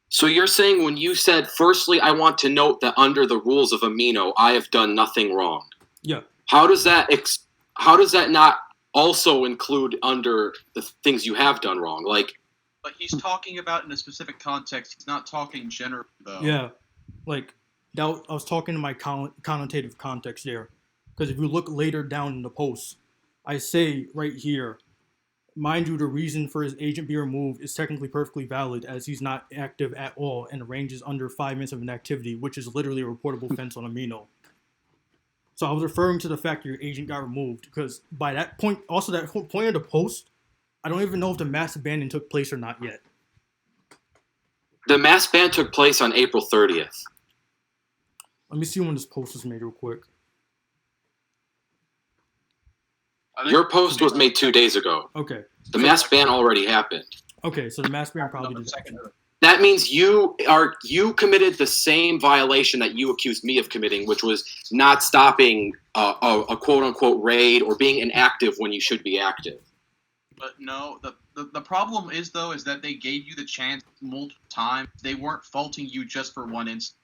So you're saying when you said, firstly, I want to note that under the rules of Amino, I have done nothing wrong. Yeah. How does that not also include under the things you have done wrong? Like, but he's talking about in a specific context. He's not talking generally though. Yeah, like I was talking in my connotative context there, because if you look later down in the post, I say right here. Mind you, the reason for his agent being removed is technically perfectly valid as he's not active at all and the range is under 5 minutes of inactivity, which is literally a reportable offense on Amino. So I was referring to the fact that your agent got removed because by that point, also that point of the post, I don't even know if the mass banning took place or not yet. the mass ban took place on April 30th. Let me see when this post was made real quick. Your post was made 2 days ago. Okay. The mass ban already happened. Okay, so the mass ban probably did. That means you committed the same violation that you accused me of committing, which was not stopping a quote unquote raid or being inactive when you should be active. But no, the problem is though is that they gave you the chance multiple times. They weren't faulting you just for one instance.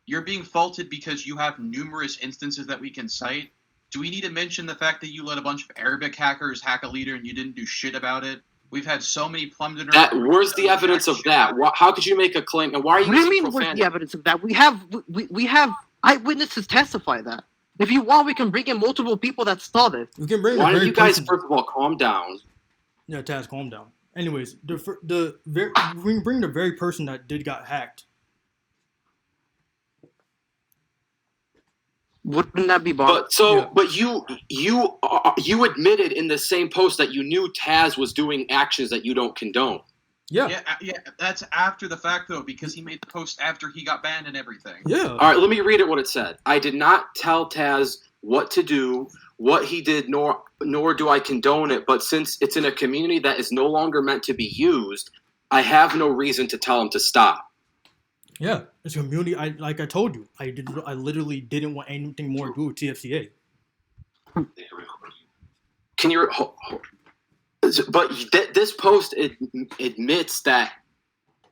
You're being faulted because you have numerous instances that we can cite. Do we need to mention the fact that you let a bunch of Arabic hackers hack a leader and you didn't do shit about it? We've had so many plummeters. Where's the evidence of that? How could you make a claim? And why are you? What do you mean? Where's the evidence of that? We have eyewitnesses testify that. If you want, we can bring in multiple people that saw this. We can bring. Why don't you guys first of all calm down? Yeah, Taz, calm down. Anyways, we can bring the very person that got hacked. Wouldn't that be But you admitted in the same post that you knew Taz was doing actions that you don't condone. Yeah. Yeah, that's after the fact though, because he made the post after he got banned and everything. Yeah. All right, let me read it. What it said. I did not tell Taz what to do, what he did, nor do I condone it. But since it's in a community that is no longer meant to be used, I have no reason to tell him to stop. Yeah, it's a community. Like I told you, I literally didn't want anything more to do with TFCA. Can you? But this post admits that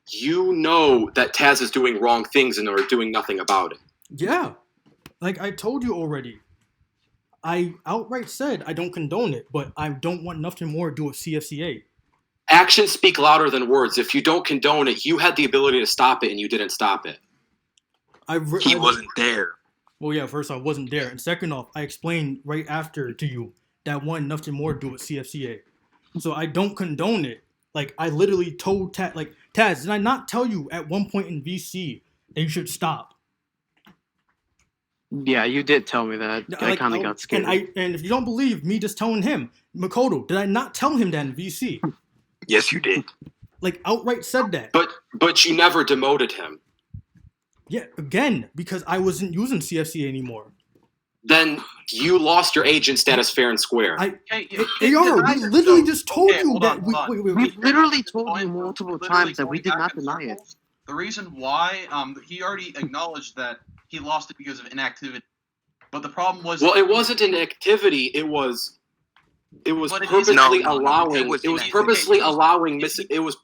you know that Taz is doing wrong things and are doing nothing about it. Yeah, like I told you already. I outright said I don't condone it, but I don't want nothing more to do with CFCA. Actions speak louder than words. If you don't condone it, you had the ability to stop it, and you didn't stop it. He wasn't there. Well, yeah, first I wasn't there. And second off, I explained right after to you that I wanted nothing more to do with CFCA. So I don't condone it. Like, I literally told Taz, did I not tell you at one point in VC that you should stop? Yeah, you did tell me that. I kind of got scared. And if you don't believe me just telling him, Makoto, did I not tell him that in VC? Yes, you did. Like, outright said that. But you never demoted him. Yeah, again, because I wasn't using CFC anymore. Then you lost your agent status fair and square. AR, denied we it. literally So, just told okay, you hold that. on, hold on. We've literally told Point, you multiple literally times that we going did back not in deny it. circles. The reason why, he already acknowledged that he lost it because of inactivity. But the problem was, Well, it wasn't an activity. It was But it is purposely No, allowing. it was It was inactivity. purposely Okay, allowing. if he- It was.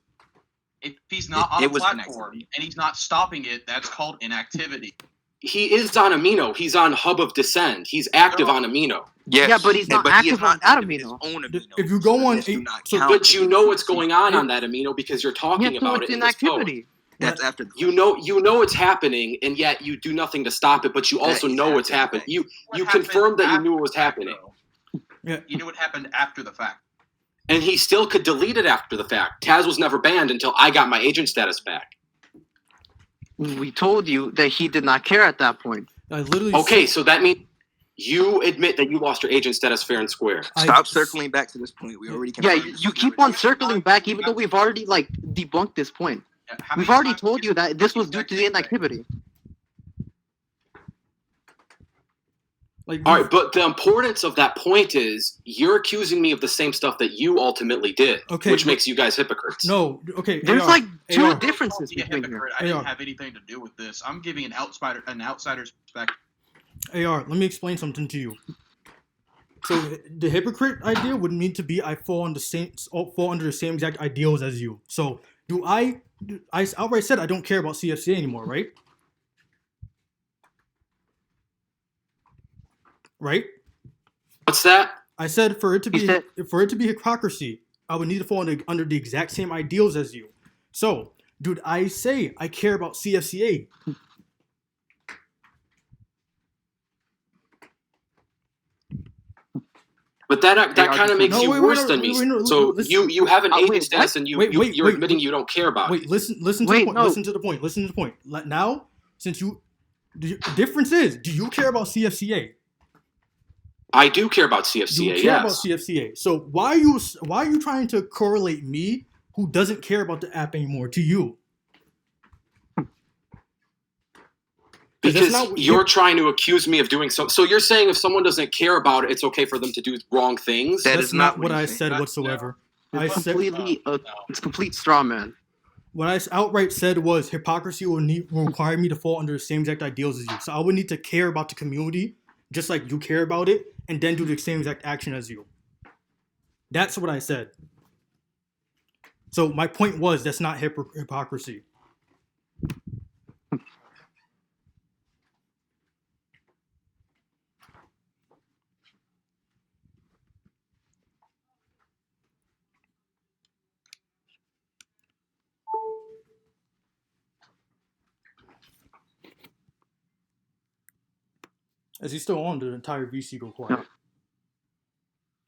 if he's not on It a was platform inactivity. and he's not stopping it, that's called inactivity. He is on Amino. He's on Hub of Descend. He's active on Amino. Yes. Yeah, but he's not he is active on active in his Amino. own Amino. If you go So on those do a- not so- count But you know what's as going on that Amino because you're talking Yeah, so about it's it in this post. inactivity. That's after the You know it's happening, and yet you do nothing to stop it. But you That also is know it's happening. happening. What You happened confirmed that you knew it after was the fact, happening, though? Yeah. You knew what happened after the fact. and he still could delete it after the fact. Taz was never banned until I got my agent status back. We told you that he did not care at that point. I literally. Okay, so that means you admit that you lost your agent status fair and square. Stop circling back to this point. We already Yeah, confirmed you keep on circling back, even though we've already like debunked this point. Yeah, how We've many already times told did you that this was due to the say? inactivity. Like, All right, but the importance of that point is you're accusing me of the same stuff that you ultimately did, Okay, which but- makes you guys hypocrites. No, okay. There's AR, like two AR. differences Be a between here. hypocrite. I didn't have anything to do with this. I'm giving an outsider's perspective. AR, let me explain something to you. So the hypocrite idea would mean to be I fall under the same exact ideals as you. So I outright said I don't care about CFC anymore, right? Right? What's that? I said for it to He be said- hypocrisy, I would need to fall under the exact same ideals as you. So, dude, I say I care about CFCA. But that kind of makes No, you wait, worse wait, than wait, me. wait, no, So listen. you have an Oh, agent wait, status what? and Wait, you're wait, admitting you don't care about Wait, it. listen to Wait, the point. no. Listen to the point. Listen to the point. Now, since the difference is, do you care about CFCA? I do care about You CFCA, care about yes. CFCA. So why are you trying to correlate me, who doesn't care about the app anymore, to you? Because not- you're trying to accuse me of doing so. So you're saying if someone doesn't care about it, it's okay for them to do wrong things? That That's is not what I he's saying. said That's- whatsoever. no. I It's said completely, no. it's complete straw man. what I outright said was hypocrisy will require me to fall under the same exact ideals as you. So I would need to care about the community, just like you care about it, and then do the same exact action as you. That's what I said. So my point was that's not hypocrisy. Is he still on? The entire VC go quiet.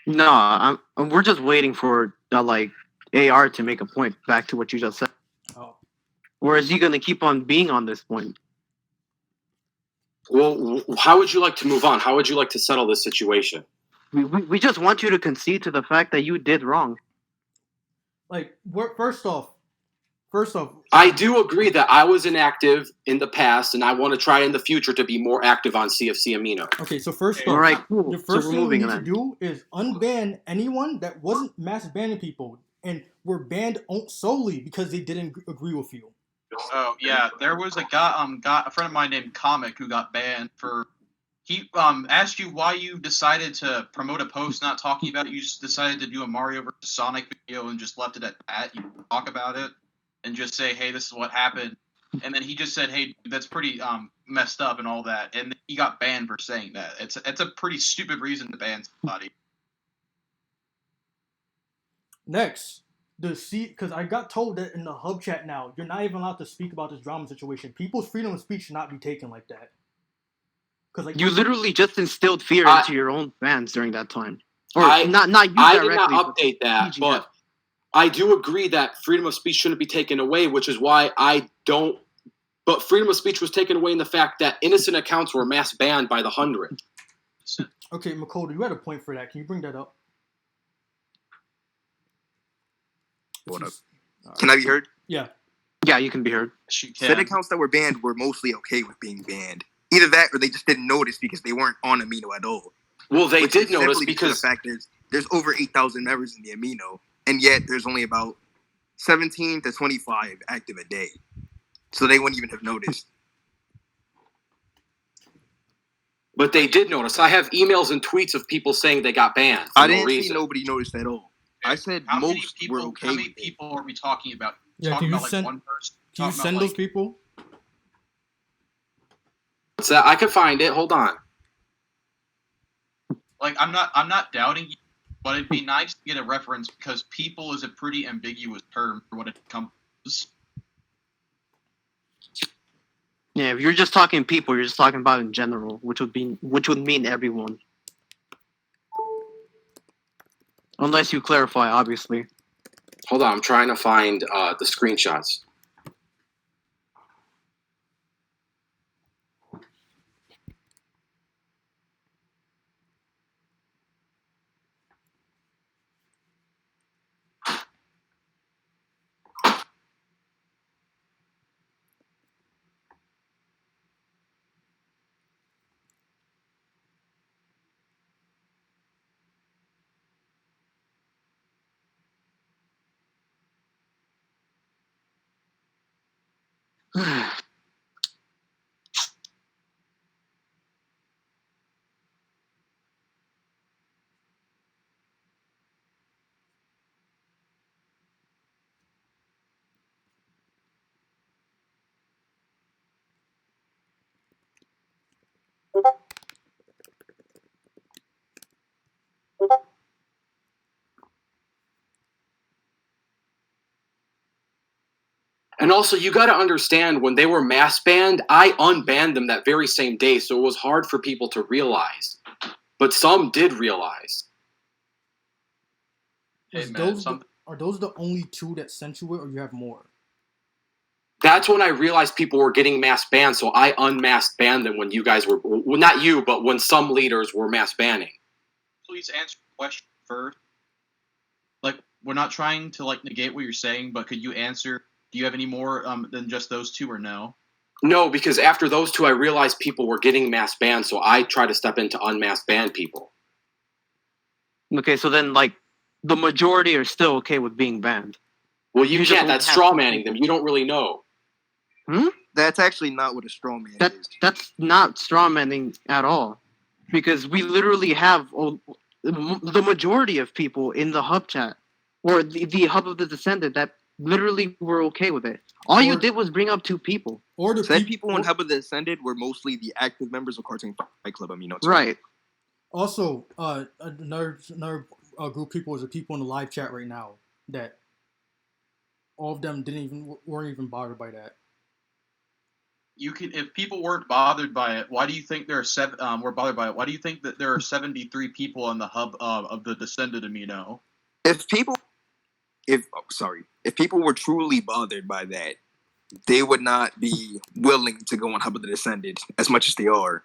No, we're just waiting for like AR to make a point back to what you just said. Oh. Or is he going to keep on being on this point? Well, how would you like to move on? How would you like to settle this situation? We just want you to concede to the fact that you did wrong. Like, first off, I do agree that I was inactive in the past, and I want to try in the future to be more active on CFC Amino. okay, so first Okay. off, All right, cool. the So first we're thing we moving need to on. do is unban anyone that wasn't mass banning people and were banned solely because they didn't agree with you. Oh yeah, there was a a friend of mine named Comic who got banned for. He asked you why you decided to promote a post not talking about it. You just decided to do a Mario vs Sonic video and just left it at that. You didn't talk about it and just say, hey, this is what happened. And then he just said, hey, that's pretty messed up and all that. And he got banned for saying that. It's a pretty stupid reason to ban somebody. Next, because I got told that in the hub chat now, you're not even allowed to speak about this drama situation. People's freedom of speech should not be taken like that. Because like You literally just instilled fear into your own fans during that time. Or I- not you I directly. did not but update that, PGF. but I do agree that freedom of speech shouldn't be taken away, which is why I don't. But freedom of speech was taken away in the fact that innocent accounts were mass banned by the 100. Okay, Makoto, you had a point for that. Can you bring that up? Hold up. Alright. Can I be heard? Yeah. Yeah, you can be heard. She Said can. accounts that were banned were mostly okay with being banned. Either that, or they just didn't notice because they weren't on Amino at all. Well, they Which did is notice simply due to because the fact is there's over 8,000 members in the Amino, and yet there's only about 17 to 25 active a day. So they wouldn't even have noticed. But they did notice. I have emails and tweets of people saying they got banned for I no didn't see reason. nobody noticed at all. I said How many most people? were okay How many with it. people are we talking about? Yeah, Talking can you about like send- one person? Can you Talking send about, those like, people? What's that? I could find it. Hold on. Like, I'm not doubting you, but it'd be nice to get a reference because people is a pretty ambiguous term for what it encompasses. Yeah, if you're just talking people, you're just talking about in general, which would mean everyone. Unless you clarify, obviously. Hold on. I'm trying to find the screenshots. And also, you got to understand, when they were mass banned, I unbanned them that very same day, so it was hard for people to realize. But some did realize. Hey, Is man, those are those the only two that sent you it, or you have more? That's when I realized people were getting mass banned, so I unmasked banned them when you guys were, well, not you, but when some leaders were mass banning. Please answer the question first. Like, we're not trying to like negate what you're saying, but could you answer? Do you have any more than just those two, or no? No, because after those two, I realized people were getting mass banned, so I tried to step in to unmask ban people. Okay, so then, like, the majority are still okay with being banned. Well, you You just can't. only That's have straw two manning them. people. You don't really know. That's actually not what a straw man is. That's not strawmanning at all, because we literally have the majority of people in the hub chat or the hub of the descendant that literally were okay with it. All you Or- did was bring up two people, Or the Said peop- people in or- Hub of the Ascended were mostly the active members of Cartoon Fight Club Amino. right? Also, another group of people is the people in the live chat right now that all of them weren't even bothered by that. You can, if people weren't bothered by it, why do you think there are were bothered by it? Why do you think that there are 73 people on the hub of the descended Amino? If people were truly bothered by that, they would not be willing to go on Hub of the Descended as much as they are.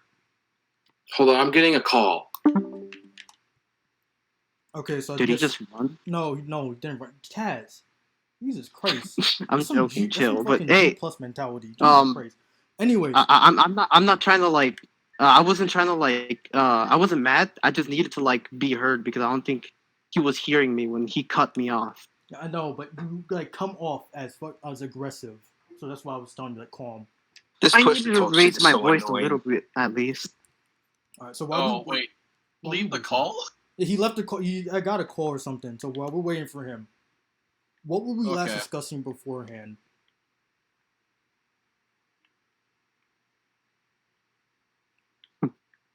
Hold on, I'm getting a call. Okay, so Did he just run? No, he didn't run. Taz, Jesus Christ! I'm That's some joking, that's chill. some But fucking hey, G plus mentality. Jesus Christ. Anyways, I'm not trying to like. I wasn't trying to like. I wasn't mad. I just needed to like be heard because I don't think he was hearing me when he cut me off. I know, but you like come off as aggressive, so that's why I was telling you like calm. This I push needed to to talk raise shit is my so voice annoying. a little bit at least. All right, so Wait, leave the call? He left the call. I got a call or something. So while we're waiting for him, what were we last Okay. discussing beforehand?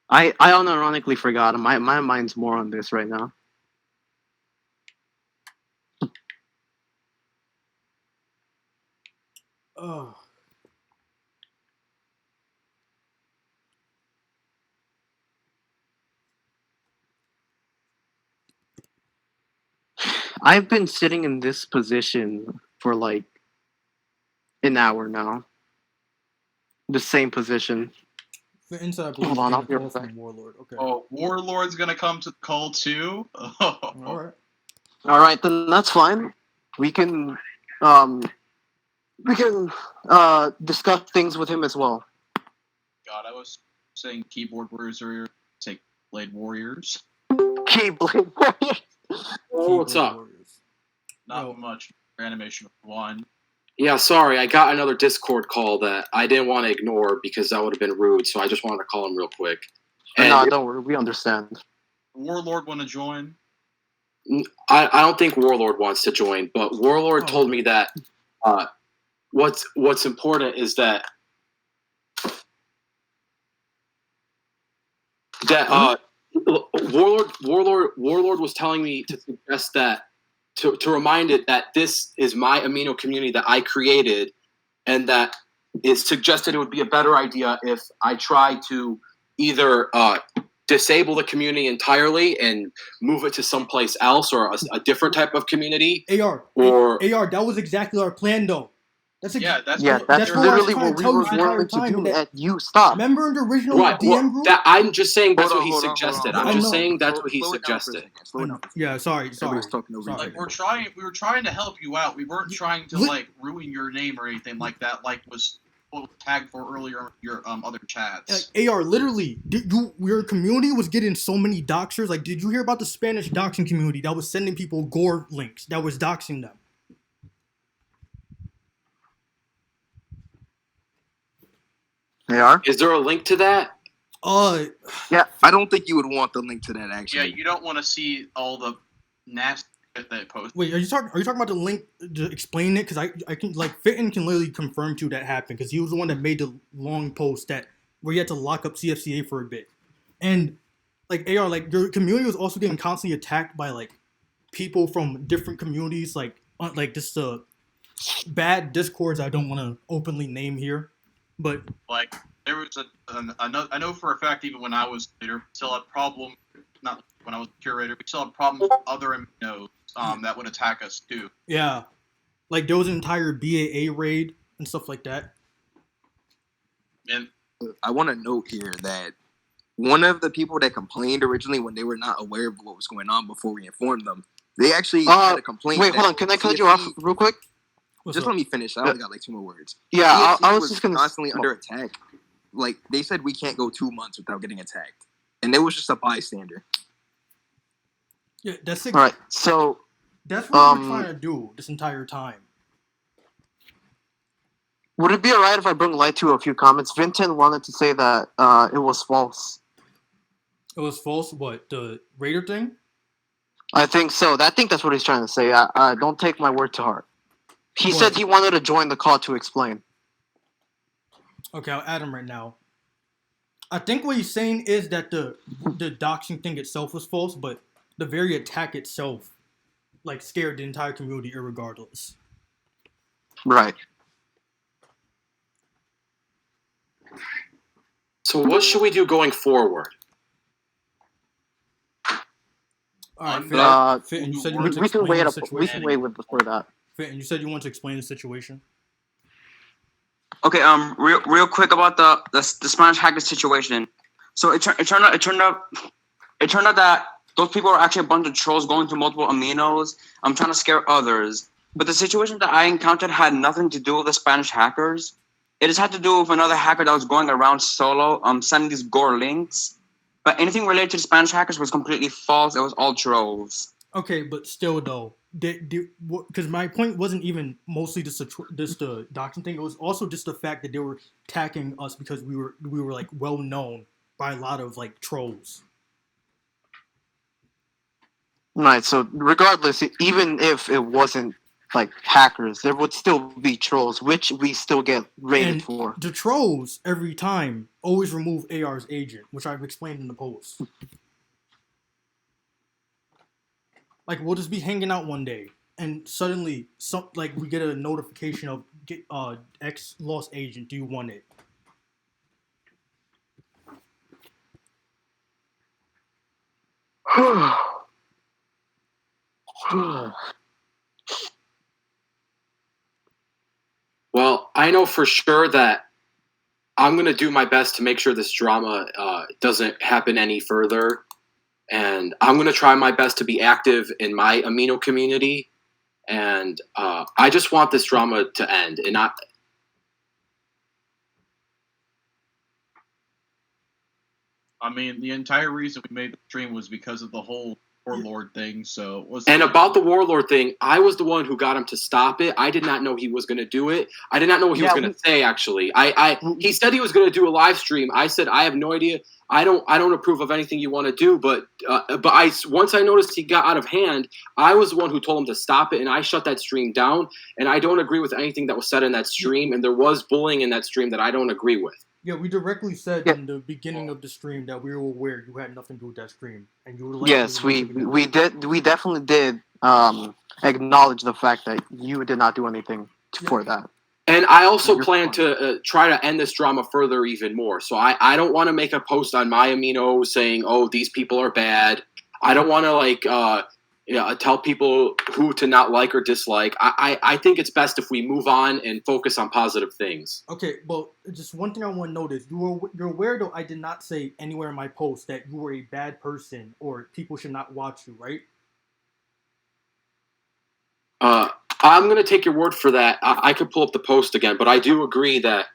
I unironically forgot. My mind's more on this right now. Oh, I've been sitting in this position for like an hour now. The same position. the inside police Hold on, I'll getting be a call right back. from Warlord. Okay. Oh, Warlord's gonna come to the call too? All right. All right, then that's fine. we can discuss things with him as well. God, I was saying keyboard warriors earlier. Say blade warriors. Keyblade Warriors. Oh, what's up? Warriors. Not Yo. much animation one. Yeah, sorry, I got another Discord call that I didn't want to ignore because that would have been rude, so I just wanted to call him real quick. And No, don't worry, we understand. Warlord want to join? I don't think Warlord wants to join, but Warlord told me that what's important is that Warlord was telling me to suggest that to remind it that this is my Amino community that I created, and that it suggested it would be a better idea if I try to either disable the community entirely and move it to someplace else or a different type of community. AR, that was exactly our plan, though. That's That's what I was literally trying what to we tell were you the entire wanting to time, do, that- and you stopped. Remember in the original Right. DM group? I'm just saying that's what he Hold on, suggested. hold on. I'm just I know. saying that's what he Slow it down for a suggested. second, slow it down for a second. Yeah, sorry. Everybody's talking over each Sorry. Like we were trying to help you out. We weren't trying to like ruin your name or anything like that. Like was tagged for earlier in your other chats. AR, literally, your community was getting so many doxers. Like, did you hear about the Spanish doxing community that was sending people gore links that was doxing them? They are? Is there a link to that? Yeah. I don't think you would want the link to that, actually. Yeah, you don't want to see all the nasty shit they post. Wait, are you talking about the link to explain it? Because I can, like, Fitton can literally confirm to you that happened, because he was the one that made the long post where he had to lock up CFCA for a bit. And like, AR, like, your community was also getting constantly attacked by like people from different communities, like just bad discords I don't want to openly name here, but Like there was I know for a fact, even when I was leader, we still had problem. Not when I was curator, we still had problems with other Aminos that would attack us too. yeah, like there was an entire BAA raid and stuff like that. And I want to note here that one of the people that complained originally when they were not aware of what was going on before we informed them, they actually had a complaint. Wait, hold on. Can I cut you off real quick? What's Just up? let me finish. I only got like 2 more words. Yeah, CFC I was just gonna constantly under attack. Like they said, we can't go 2 months without getting attacked, and it was just a bystander. Yeah, that's it. All right, so That's what we're trying to do this entire time. would it be alright if I bring light to a few comments? Vinton wanted to say that it was false. It was false. What, the Raider thing? I think so. I think that's what he's trying to say. Don't take my word to heart. He What? said he wanted to join the call to explain. Okay, I'll add him right now. I think what he's saying is that the doxing thing itself was false, but the very attack itself, like, scared the entire community irregardless. Right. So what should we do going forward? All right, Fitton, you said you We wanted to can explain wait the up. We situation. can wait before that. Fitton, you said you wanted to explain the situation. Okay, real quick about the Spanish hacker situation. So it turned out that those people are actually a bunch of trolls going to multiple aminos. I'm trying to scare others. But the situation that I encountered had nothing to do with the Spanish hackers. It just had to do with another hacker that was going around solo, sending these gore links. But anything related to the Spanish hackers was completely false. It was all trolls. Okay, but still though, because my point wasn't even mostly just the doxing thing. It was also just the fact that they were attacking us because we were like well known by a lot of like trolls. Right. So regardless, even if it wasn't like hackers, there would still be trolls, which we still get rated And for. the trolls every time always remove AR's agent, which I've explained in the post. Like, we'll just be hanging out one day, and suddenly, we get a notification of X lost agent. Do you want it? Well, I know for sure that I'm going to do my best to make sure this drama doesn't happen any further. And I'm going to try my best to be active in my Amino community. and I just want this drama to end. And I mean, the entire reason we made the stream was because of the whole warlord thing. So it was. And about the warlord thing, I was the one who got him to stop it. I did not know he was going to do it. I did not know what he was going to say. Actually, he said he was going to do a live stream. I said I have no idea. I don't approve of anything you want to do. But once I noticed he got out of hand, I was the one who told him to stop it, and I shut that stream down. And I don't agree with anything that was said in that stream. And there was bullying in that stream that I don't agree with. Yeah, we directly said in the beginning of the stream that we were aware you had nothing to do with that stream, and you were like, yes, we definitely did acknowledge the fact that you did not do anything for that. And I also plan to try to end this drama further even more. So I don't want to make a post on my Amino saying, oh, these people are bad. I don't want to tell people who to not like or dislike. I think it's best if we move on and focus on positive things. Okay, well, just one thing I want to notice. You're aware, though, I did not say anywhere in my post that you were a bad person or people should not watch you, right? I'm going to take your word for that. I could pull up the post again, but I do agree that...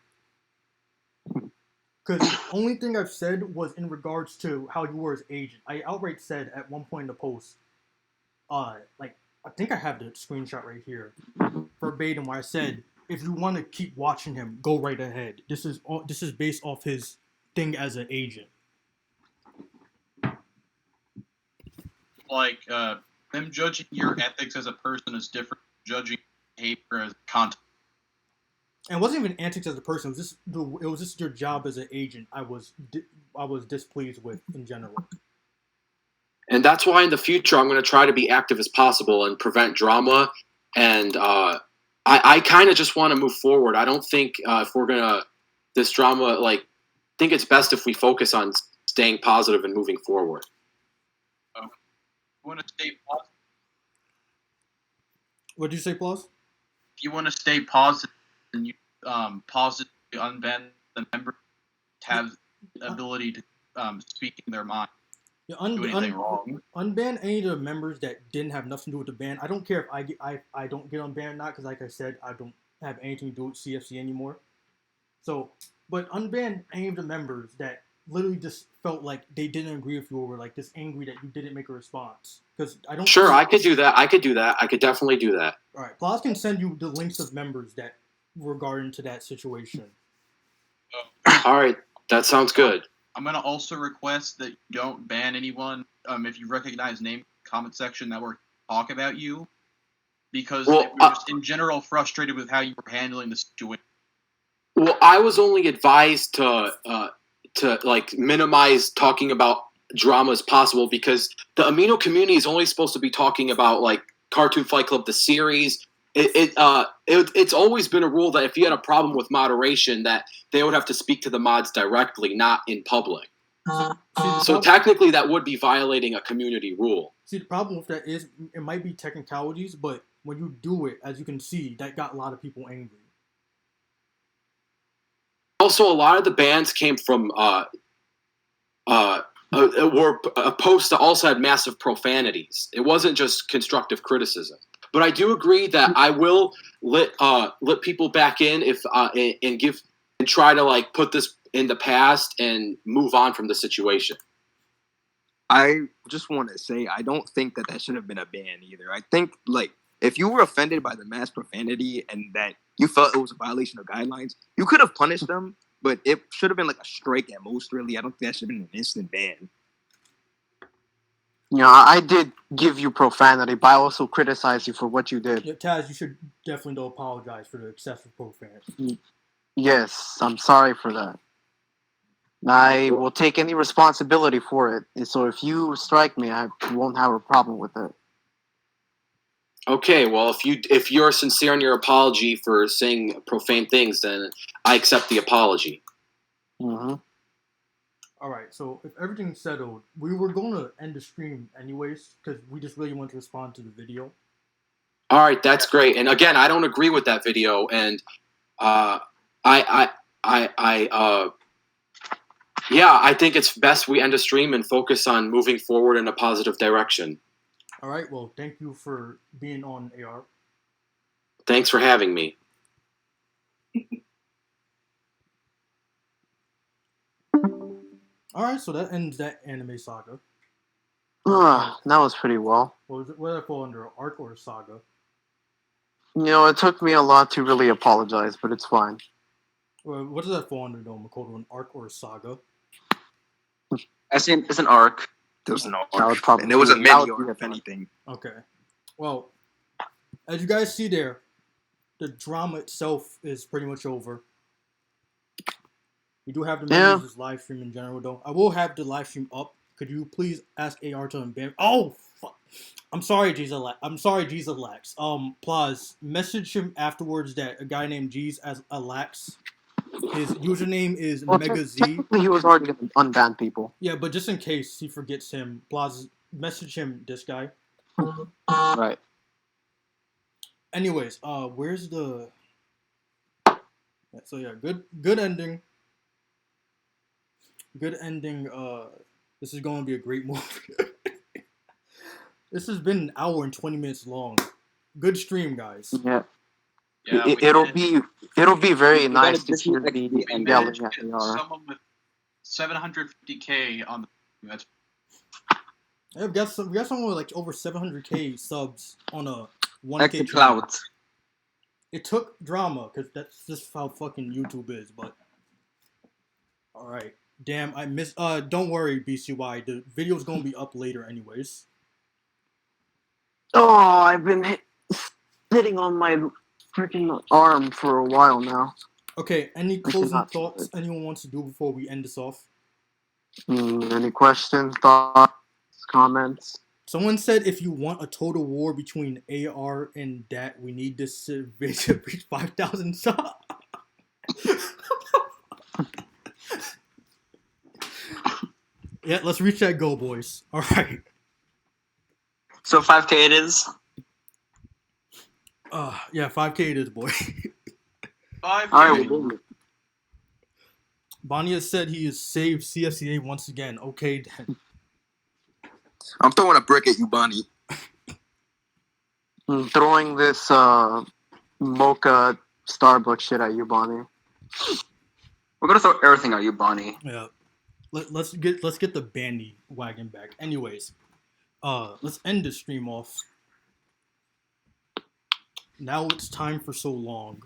Because the only thing I've said was in regards to how you were as agent. I outright said at one point in the post, I think I have the screenshot right here, verbatim, where I said, if you want to keep watching him, go right ahead. This is based off his thing as an agent. Like, them judging your ethics as a person is different from judging behavior as content. And it wasn't even antics as a person. It was just your job as an agent. I was displeased with in general. And that's why in the future I'm going to try to be active as possible and prevent drama. And I kind of just want to move forward. I don't think if we're going to this drama, I think it's best if we focus on staying positive and moving forward. You want to stay positive? What did you say, Ploz? If you want to stay positive, then you positively unban the member to have the ability to speak in their mind. Yeah, do anything wrong. Unban any of the members that didn't have nothing to do with the ban. I don't care if I don't get unbanned or not, because like I said, I don't have anything to do with CFC anymore. So, but unban any of the members that literally just felt like they didn't agree with you or were like just angry that you didn't make a response. Because I don't. Sure, I could do that. I could definitely do that. All right, Ploz can send you the links of members that regarding to that situation. All right, that sounds good. I'm going to also request that you don't ban anyone if you recognize name in the comment section that were talk about you, because we're just in general frustrated with how you were handling the situation. Well, I was only advised to minimize talking about drama as possible because the Amino community is only supposed to be talking about Cartoon Fight Club the series. It's always been a rule that if you had a problem with moderation, that they would have to speak to the mods directly, not in public. So technically, that would be violating a community rule. See, the problem with that is it might be technicalities, but when you do it, as you can see, that got a lot of people angry. Also, a lot of the bans came from were posts that also had massive profanities. It wasn't just constructive criticism. But I do agree that I will let people back in if and try to put this in the past and move on from the situation. I just want to say I don't think that should have been a ban either. I think if you were offended by the mass profanity and that you felt it was a violation of guidelines, you could have punished them, but it should have been a strike at most. Really, I don't think that should have been an instant ban. Yeah, I did give you profanity, but I also criticized you for what you did. Yeah, Taz, you should definitely apologize for the excessive profanity. Yes, I'm sorry for that. I will take any responsibility for it. And so if you strike me, I won't have a problem with it. Okay, well, if you're sincere in your apology for saying profane things, then I accept the apology. Mm-hmm. All right, so if everything's settled, we were going to end the stream anyways because we just really want to respond to the video. All right, that's great. And again, I don't agree with that video, and I think it's best we end the stream and focus on moving forward in a positive direction. All right, well, thank you for being on, AR. Thanks for having me. All right, so that ends that anime saga. That was pretty well. What did that fall under? Arc or saga? You know, it took me a lot to really apologize, but it's fine. Well, what does that fall under, though, Makoto? An arc or a saga? It's an arc. There was an That would arc, probably and there was a be- mini that would arc, be if a- anything. Okay. Well, as you guys see there, the drama itself is pretty much over. We do have the members of this live stream in general, though. I will have the live stream up. Could you please ask AR to embed? Oh, fuck. I'm sorry, Jesus. I'm sorry, Jesus Lax. Ploz, message him afterwards that a guy named Jeez as Alax. His username is Well, Mega Z. technically, he was already going to unban people. Yeah, but just in case he forgets him, Ploz, message him this guy. Right. Anyways, where's the? Yeah, so yeah, good ending. Good ending. This is going to be a great movie. This has been an hour and 20 minutes long. Good stream, guys. Yeah. Yeah, It'll be very nice to hear managed me we yelling managed to at get AR. someone with 750K on the. That's Yeah, we got someone with like over 700K subs on a 1K Extra channel. clout. It took drama because that's just how fucking YouTube is. But all right, damn, I missed. Don't worry, BCY. The video's gonna be up later, anyways. Oh, I've been sitting on my freaking arm for a while now. Okay, any I closing cannot thoughts anyone wants to do before we end this off? Any questions, thoughts, comments? Someone said if you want a total war between AR and Dat, we need this video to reach 5,000 subs. Yeah, let's reach that goal, boys. All right. So 5K it is. Yeah, 5K it is, boy. 5K. All right. Well, Bonnie has said he has saved CFCA once again. Okay, then. I'm throwing a brick at you, Bonnie. I'm throwing this mocha Starbucks shit at you, Bonnie. we're gonna throw everything at you, Bonnie. Yeah. Let's get the bandy wagon back. Anyways, let's end the stream off. Now it's time for so long.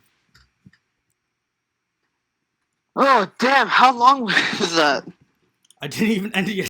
Oh, damn, how long was that? I didn't even end it yet.